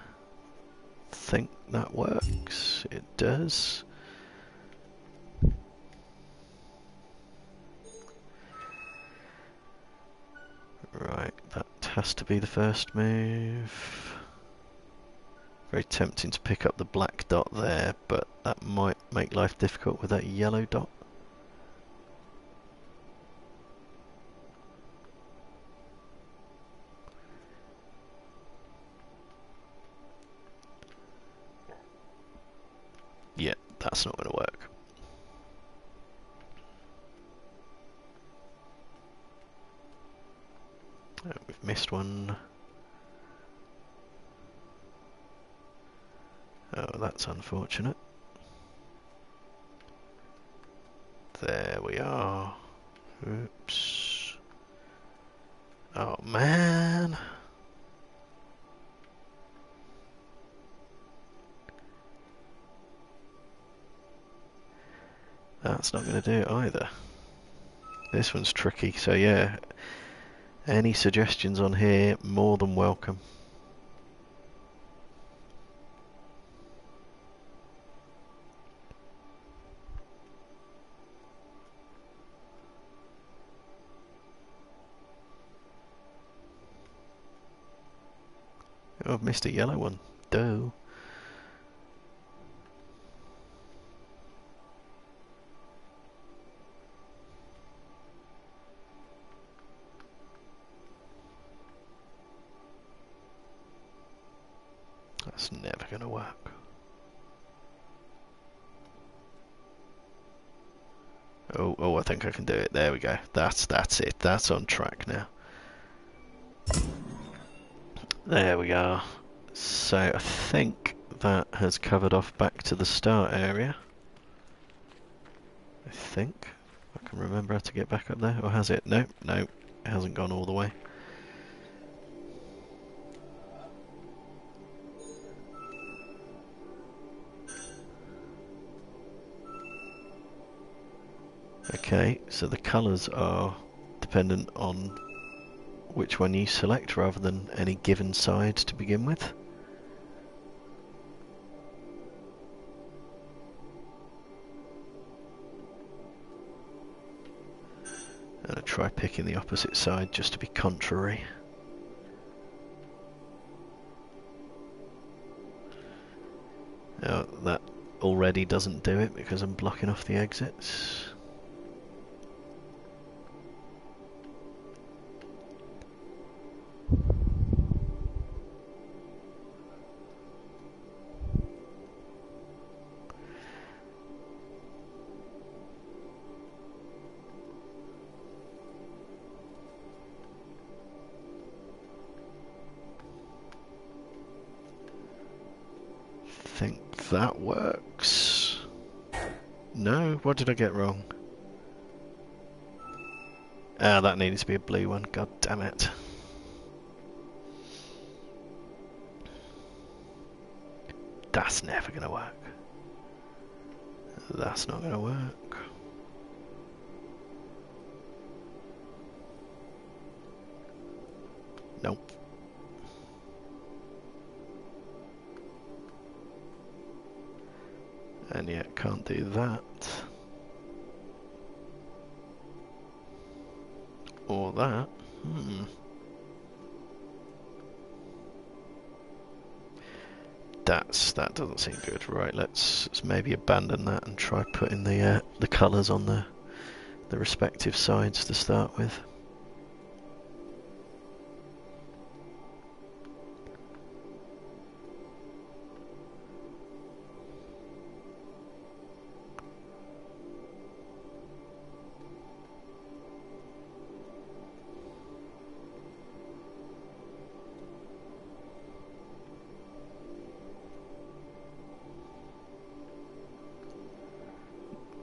Think that works. It does. Right, that has to be the first move. Very tempting to pick up the black dot there, but that might make life difficult with that yellow dot. Yeah, that's not going to work. Oh, we've missed one. Oh, that's unfortunate. There we are. Oops. Oh man. That's not going to do it either. This one's tricky, so yeah. Any suggestions on here, more than welcome. Oh, I've missed a yellow one. Duh. That's never going to work. Oh, I think I can do it. There we go. That's it. That's on track now. There we are. So I think that has covered off back to the start area. I think. I can remember how to get back up there. Or has it? No, it hasn't gone all the way. Okay, so the colours are dependent on which one you select rather than any given side to begin with. And I try picking the opposite side just to be contrary. Now that already doesn't do it because I'm blocking off the exits. Think that works. No, what did I get wrong? Ah, that needed to be a blue one, god damn it. That's never gonna work. That's not gonna work. Nope. And yet can't do that. Or that. That doesn't seem good. Right, let's maybe abandon that and try putting the colours on the respective sides to start with.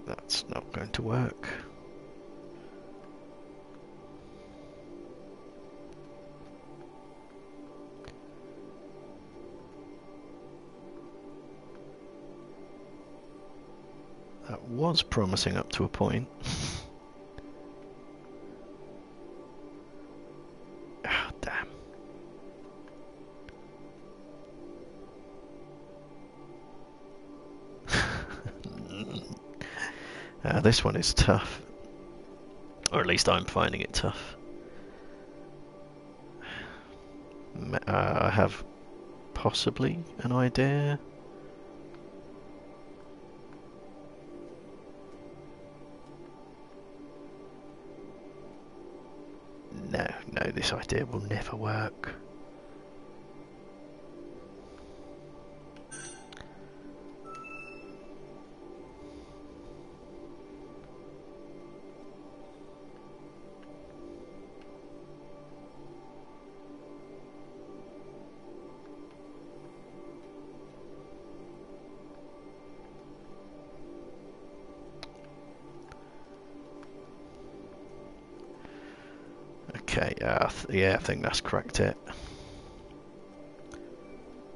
That's not going to work. That was promising up to a point. Ah, damn. This one is tough. Or at least I'm finding it tough. I have possibly an idea. No, this idea will never work. Okay, yeah, I think that's cracked it.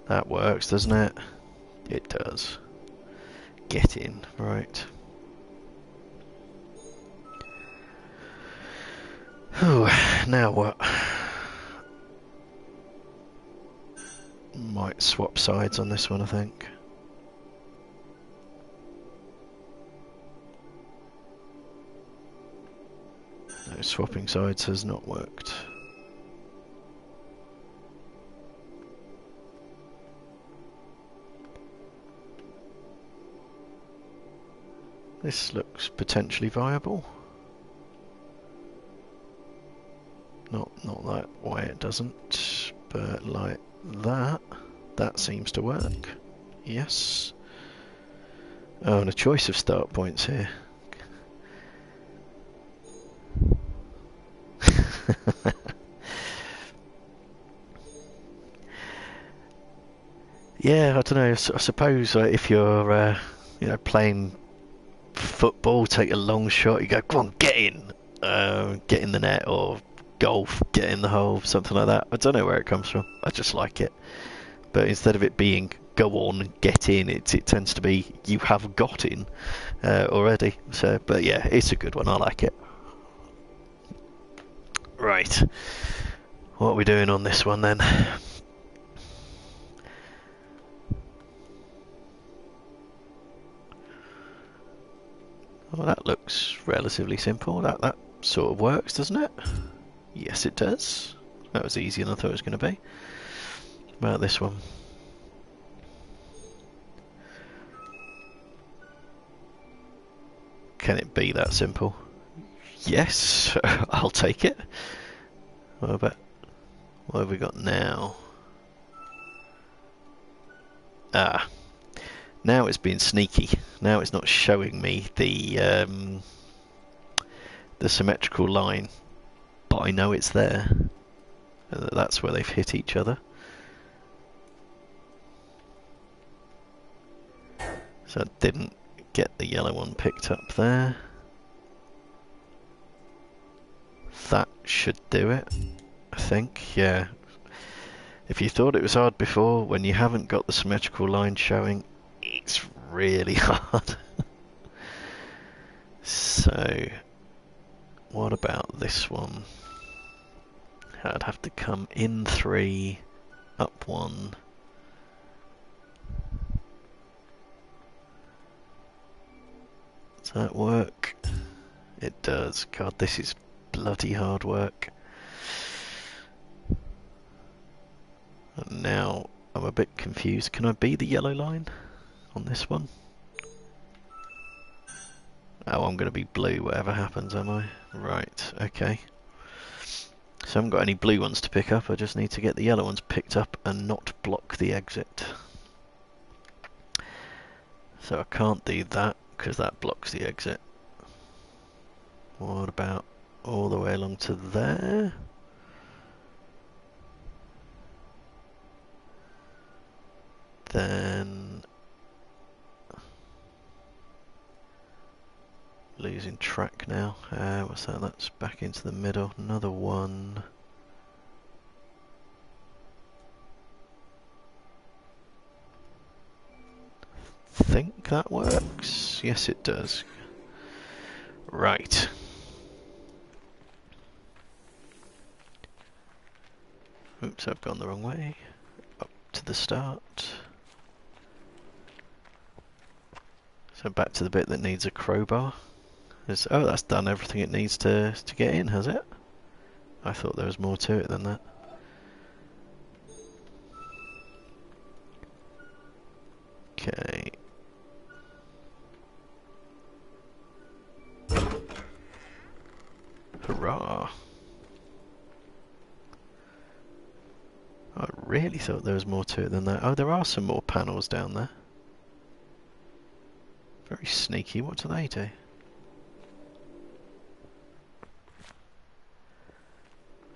That works, doesn't it? It does. Get in, right. Whew, now what? Might swap sides on this one, I think. No, swapping sides has not worked. This looks potentially viable. Not that way it doesn't, but like that. That seems to work. Yes. Oh, and a choice of start points here. Yeah, I don't know. I suppose if you're, playing football, take a long shot, you go, come on, get in the net, or golf, get in the hole, something like that. I don't know where it comes from. I just like it. But instead of it being go on and get in, it tends to be you have got in already. So, but yeah, it's a good one. I like it. Right. What are we doing on this one then? Well, that looks relatively simple. That sort of works, doesn't it? Yes, it does. That was easier than I thought it was going to be. About this one. Can it be that simple? Yes, I'll take it. What have we got now? Ah, now it's being sneaky. Now it's not showing me the symmetrical line, but I know it's there. That's where they've hit each other. So I didn't get the yellow one picked up there. That should do it, I think, yeah. If you thought it was hard before, when you haven't got the symmetrical line showing, it's really hard. So, what about this one? I'd have to come in 3, up 1. Does that work? It does. God, this is bloody hard work. And now I'm a bit confused. Can I be the yellow line on this one? Oh, I'm going to be blue whatever happens, am I? Right, okay. So I haven't got any blue ones to pick up, I just need to get the yellow ones picked up and not block the exit. So I can't do that, because that blocks the exit. What about all the way along to there? Then... losing track now. What's that? That's back into the middle. Another one. Think that works? Yes, it does. Right. Oops, I've gone the wrong way. Up to the start. So back to the bit that needs a crowbar. Oh, that's done everything it needs to get in, has it? I thought there was more to it than that. Okay. Hurrah! I really thought there was more to it than that. Oh, there are some more panels down there. Very sneaky. What do they do?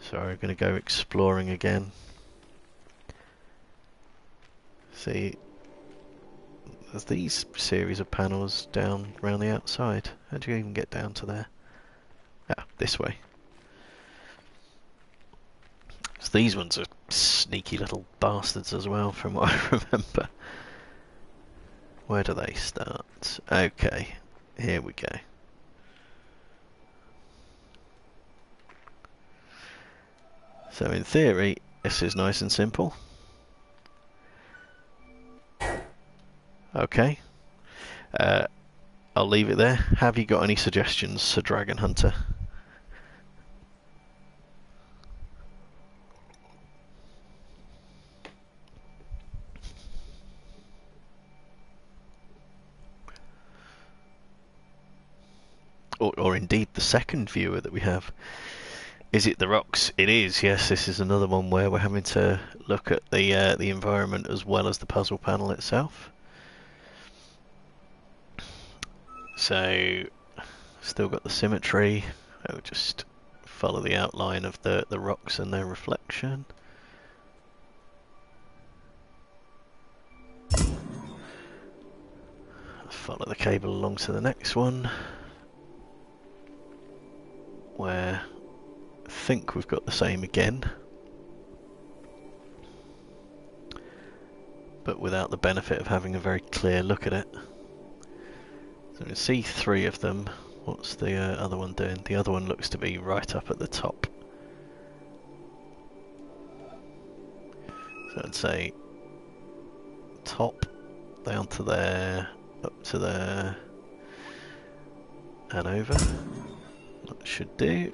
So we're going to go exploring again. See, there's these series of panels down around the outside. How do you even get down to there? Ah, this way. So these ones are sneaky little bastards as well, from what I remember. Where do they start? Okay, here we go. So in theory, this is nice and simple. Okay. I'll leave it there. Have you got any suggestions, Sir Dragon Hunter? Or indeed the second viewer that we have. Is it the rocks? It is, yes. This is another one where we're having to look at the environment as well as the puzzle panel itself. So, still got the symmetry. I'll just follow the outline of the rocks and their reflection. Follow the cable along to the next one, where I think we've got the same again, but without the benefit of having a very clear look at it. So we can see three of them. What's the other one doing? The other one looks to be right up at the top. So I'd say top, down to there, up to there, and over. That should do.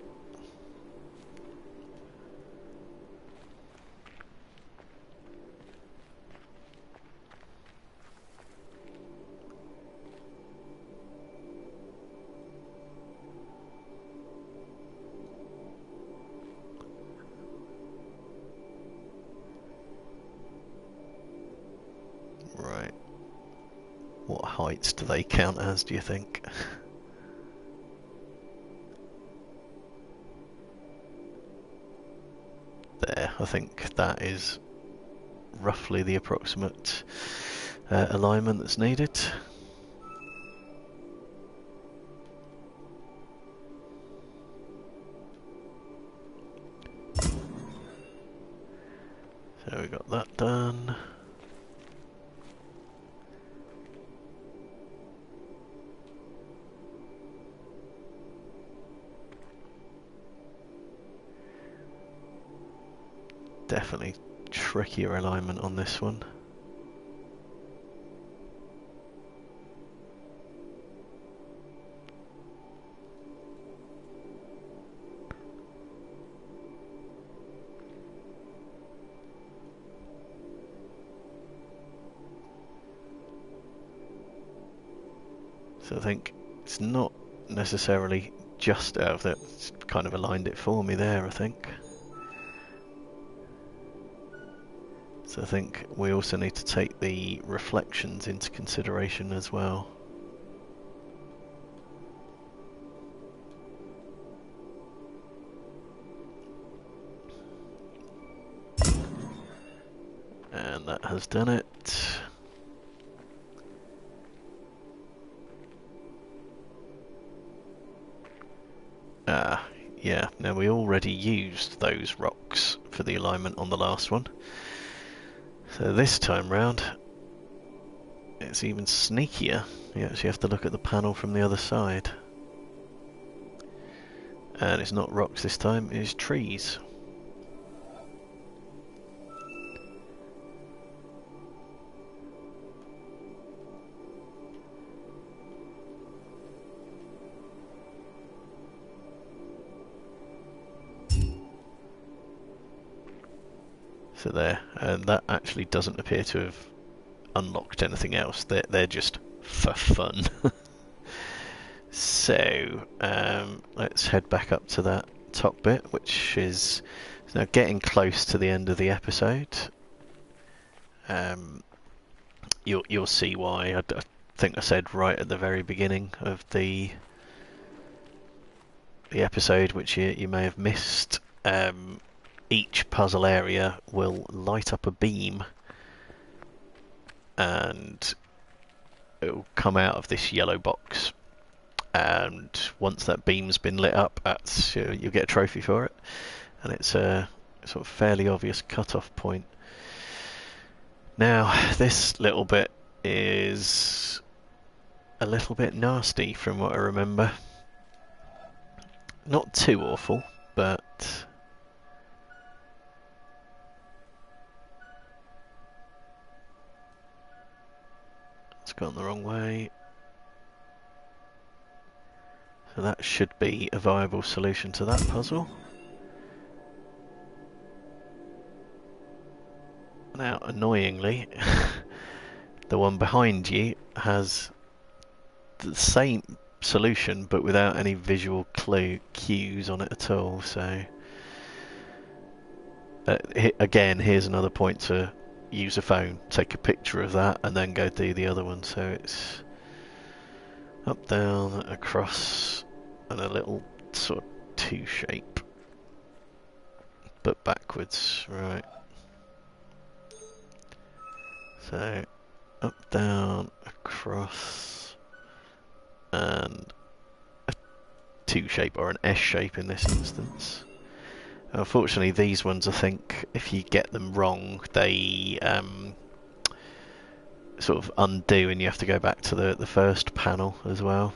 Right. What heights do they count as, do you think? There, I think that is roughly the approximate alignment that's needed. So we got that done. Definitely trickier alignment on this one. So I think it's not necessarily just out of that, it's kind of aligned it for me there, I think. So I think we also need to take the reflections into consideration as well. And that has done it. Yeah, now we already used those rocks for the alignment on the last one. So this time round, it's even sneakier. You actually have to look at the panel from the other side. And it's not rocks this time, it's trees. So there, and that actually doesn't appear to have unlocked anything else. They're just for fun. So let's head back up to that top bit, which is now getting close to the end of the episode. You'll see why. I think I said right at the very beginning of the episode, which you may have missed. Each puzzle area will light up a beam, and it will come out of this yellow box. And once that beam's been lit up, you'll get a trophy for it. And it's a sort of fairly obvious cut-off point. Now, this little bit is a little bit nasty from what I remember. Not too awful, but it's gone the wrong way. So that should be a viable solution to that puzzle. Now, annoyingly, the one behind you has the same solution but without any visual cues on it at all, so Again, here's another point to use a phone, take a picture of that, and then go do the other one. So it's up, down, across, and a little sort of two shape, but backwards, right? So up, down, across, and a two shape, or an S shape in this instance. Unfortunately, these ones, I think, if you get them wrong, they sort of undo, and you have to go back to the first panel as well.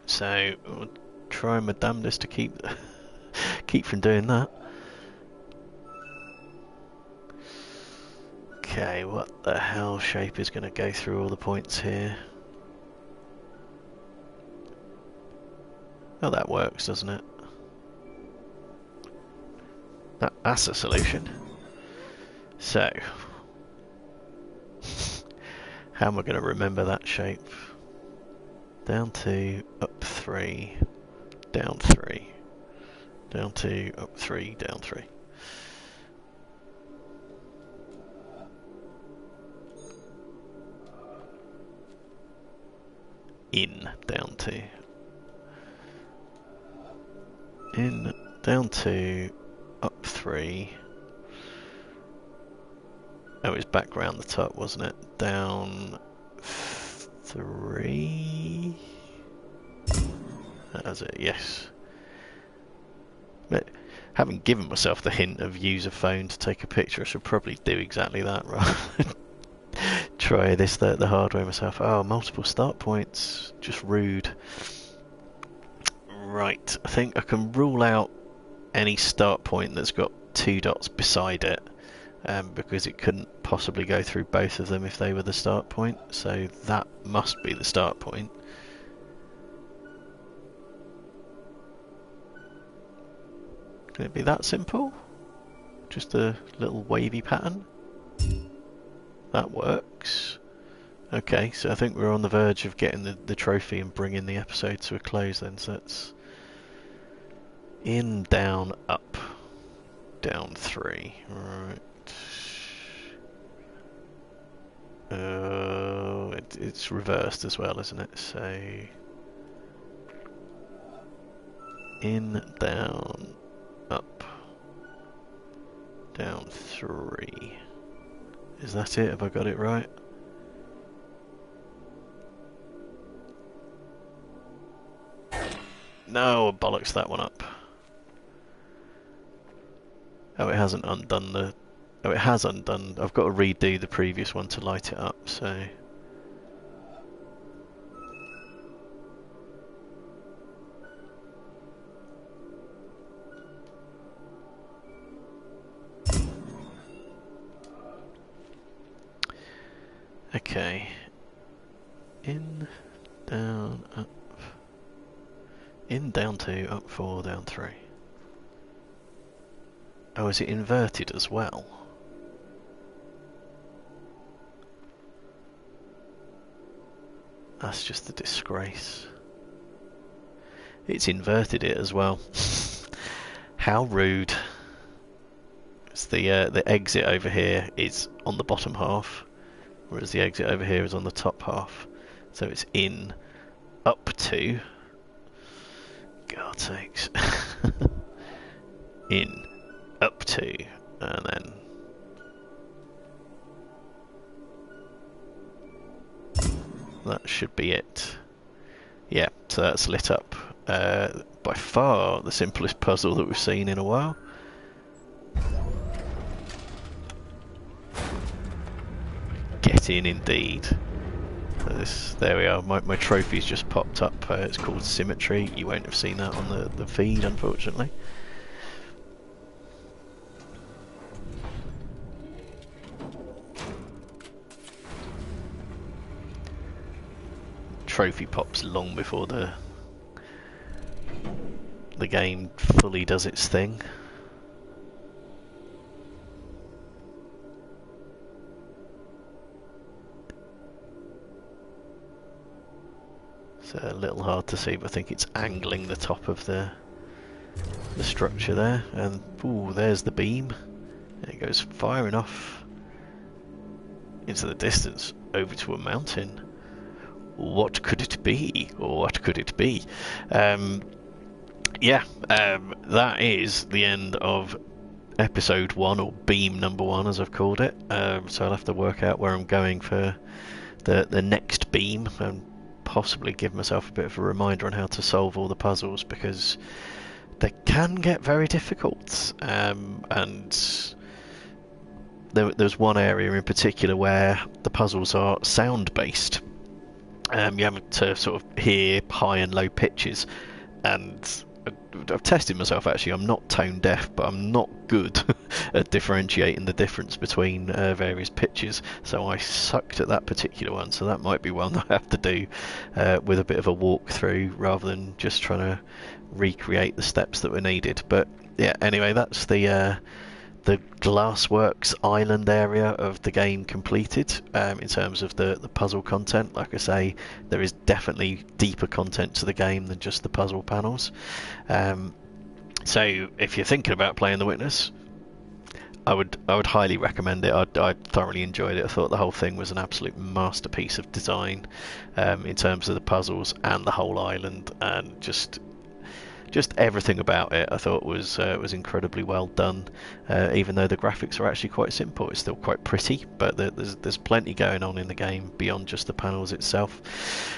So I'll try my damnedest to keep from doing that. Okay, what the hell shape is going to go through all the points here? Oh, that works, doesn't it? That's a solution. So, how am I going to remember that shape? Down 2, up 3, down 3, down 2, up 3, down 3. In, down 2. In, down 2, up 3. Oh, it was back round the top, wasn't it? Down 3. That was it, yes. But having given myself the hint of use a phone to take a picture, I should probably do exactly that, right? Try this the hard way myself. Oh, multiple start points. Just rude. Right, I think I can rule out any start point that's got 2 dots beside it, because it couldn't possibly go through both of them if they were the start point, so that must be the start point. Can it be that simple? Just a little wavy pattern? That works. Okay, so I think we're on the verge of getting the trophy and bringing the episode to a close then, so that's in, down, up, down 3. Right. It's reversed as well, isn't it? So in, down, up, down 3. Is that it? Have I got it right? No, I bollocks that one up. Oh, it hasn't undone the... Oh, it has undone... I've got to redo the previous one to light it up, so... Okay. In, down, up. In, down 2, up 4, down 3. Oh, is it inverted as well? That's just a disgrace. It's inverted it as well. How rude. It's the exit over here is on the bottom half, whereas the exit over here is on the top half. So it's in, up 2. God sakes. In, up 2, and then that should be it. Yeah, so that's lit up. By far the simplest puzzle that we've seen in a while. Get in indeed. There we are, my trophy's just popped up. It's called Symmetry. You won't have seen that on the feed, unfortunately. Trophy pops long before the game fully does its thing. It's a little hard to see, but I think it's angling the top of the the structure there, and ooh, there's the beam. It goes firing off into the distance over to a mountain. What could it be? Or what could it be? Yeah, that is the end of episode 1, or beam number 1 as I've called it. So I'll have to work out where I'm going for the next beam, and possibly give myself a bit of a reminder on how to solve all the puzzles, because they can get very difficult. And there's one area in particular where the puzzles are sound based. You have to sort of hear high and low pitches, and I've tested myself actually. I'm not tone deaf, but I'm not good at differentiating the difference between various pitches, so I sucked at that particular one. So that might be one that I have to do with a bit of a walkthrough rather than just trying to recreate the steps that were needed. But yeah, anyway, that's the Glassworks Island area of the game completed. In terms of the puzzle content, like I say, there is definitely deeper content to the game than just the puzzle panels. So if you're thinking about playing The Witness, I would highly recommend it. I thoroughly enjoyed it. I thought the whole thing was an absolute masterpiece of design, in terms of the puzzles and the whole island, and just everything about it I thought was incredibly well done. Even though the graphics are actually quite simple, it's still quite pretty, but there's plenty going on in the game beyond just the panels itself.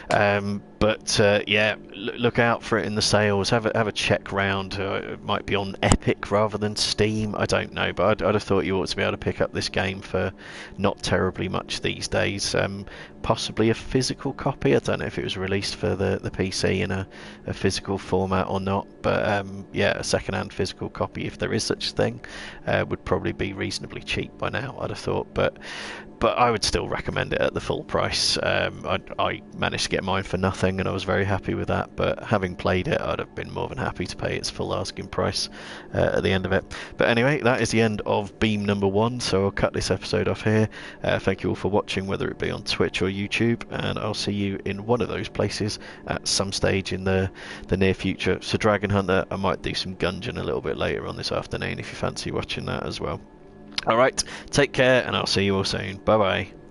But yeah, look out for it in the sales. Have a check round. It might be on Epic rather than Steam, I don't know, but I'd have thought you ought to be able to pick up this game for not terribly much these days. Possibly a physical copy. I don't know if it was released for the PC in a physical format or not, but yeah, a second-hand physical copy, if there is such a thing, would probably be reasonably cheap by now, I'd have thought. But I would still recommend it at the full price. I managed to get mine for nothing, and I was very happy with that. But having played it, I'd have been more than happy to pay its full asking price at the end of it. But anyway, that is the end of Beam number 1, so I'll cut this episode off here. Thank you all for watching, whether it be on Twitch or YouTube, and I'll see you in one of those places at some stage in the near future. So Dragon Hunter, I might do some Gungeon a little bit later on this afternoon if you fancy watching that as well. Alright, take care, and I'll see you all soon. Bye bye.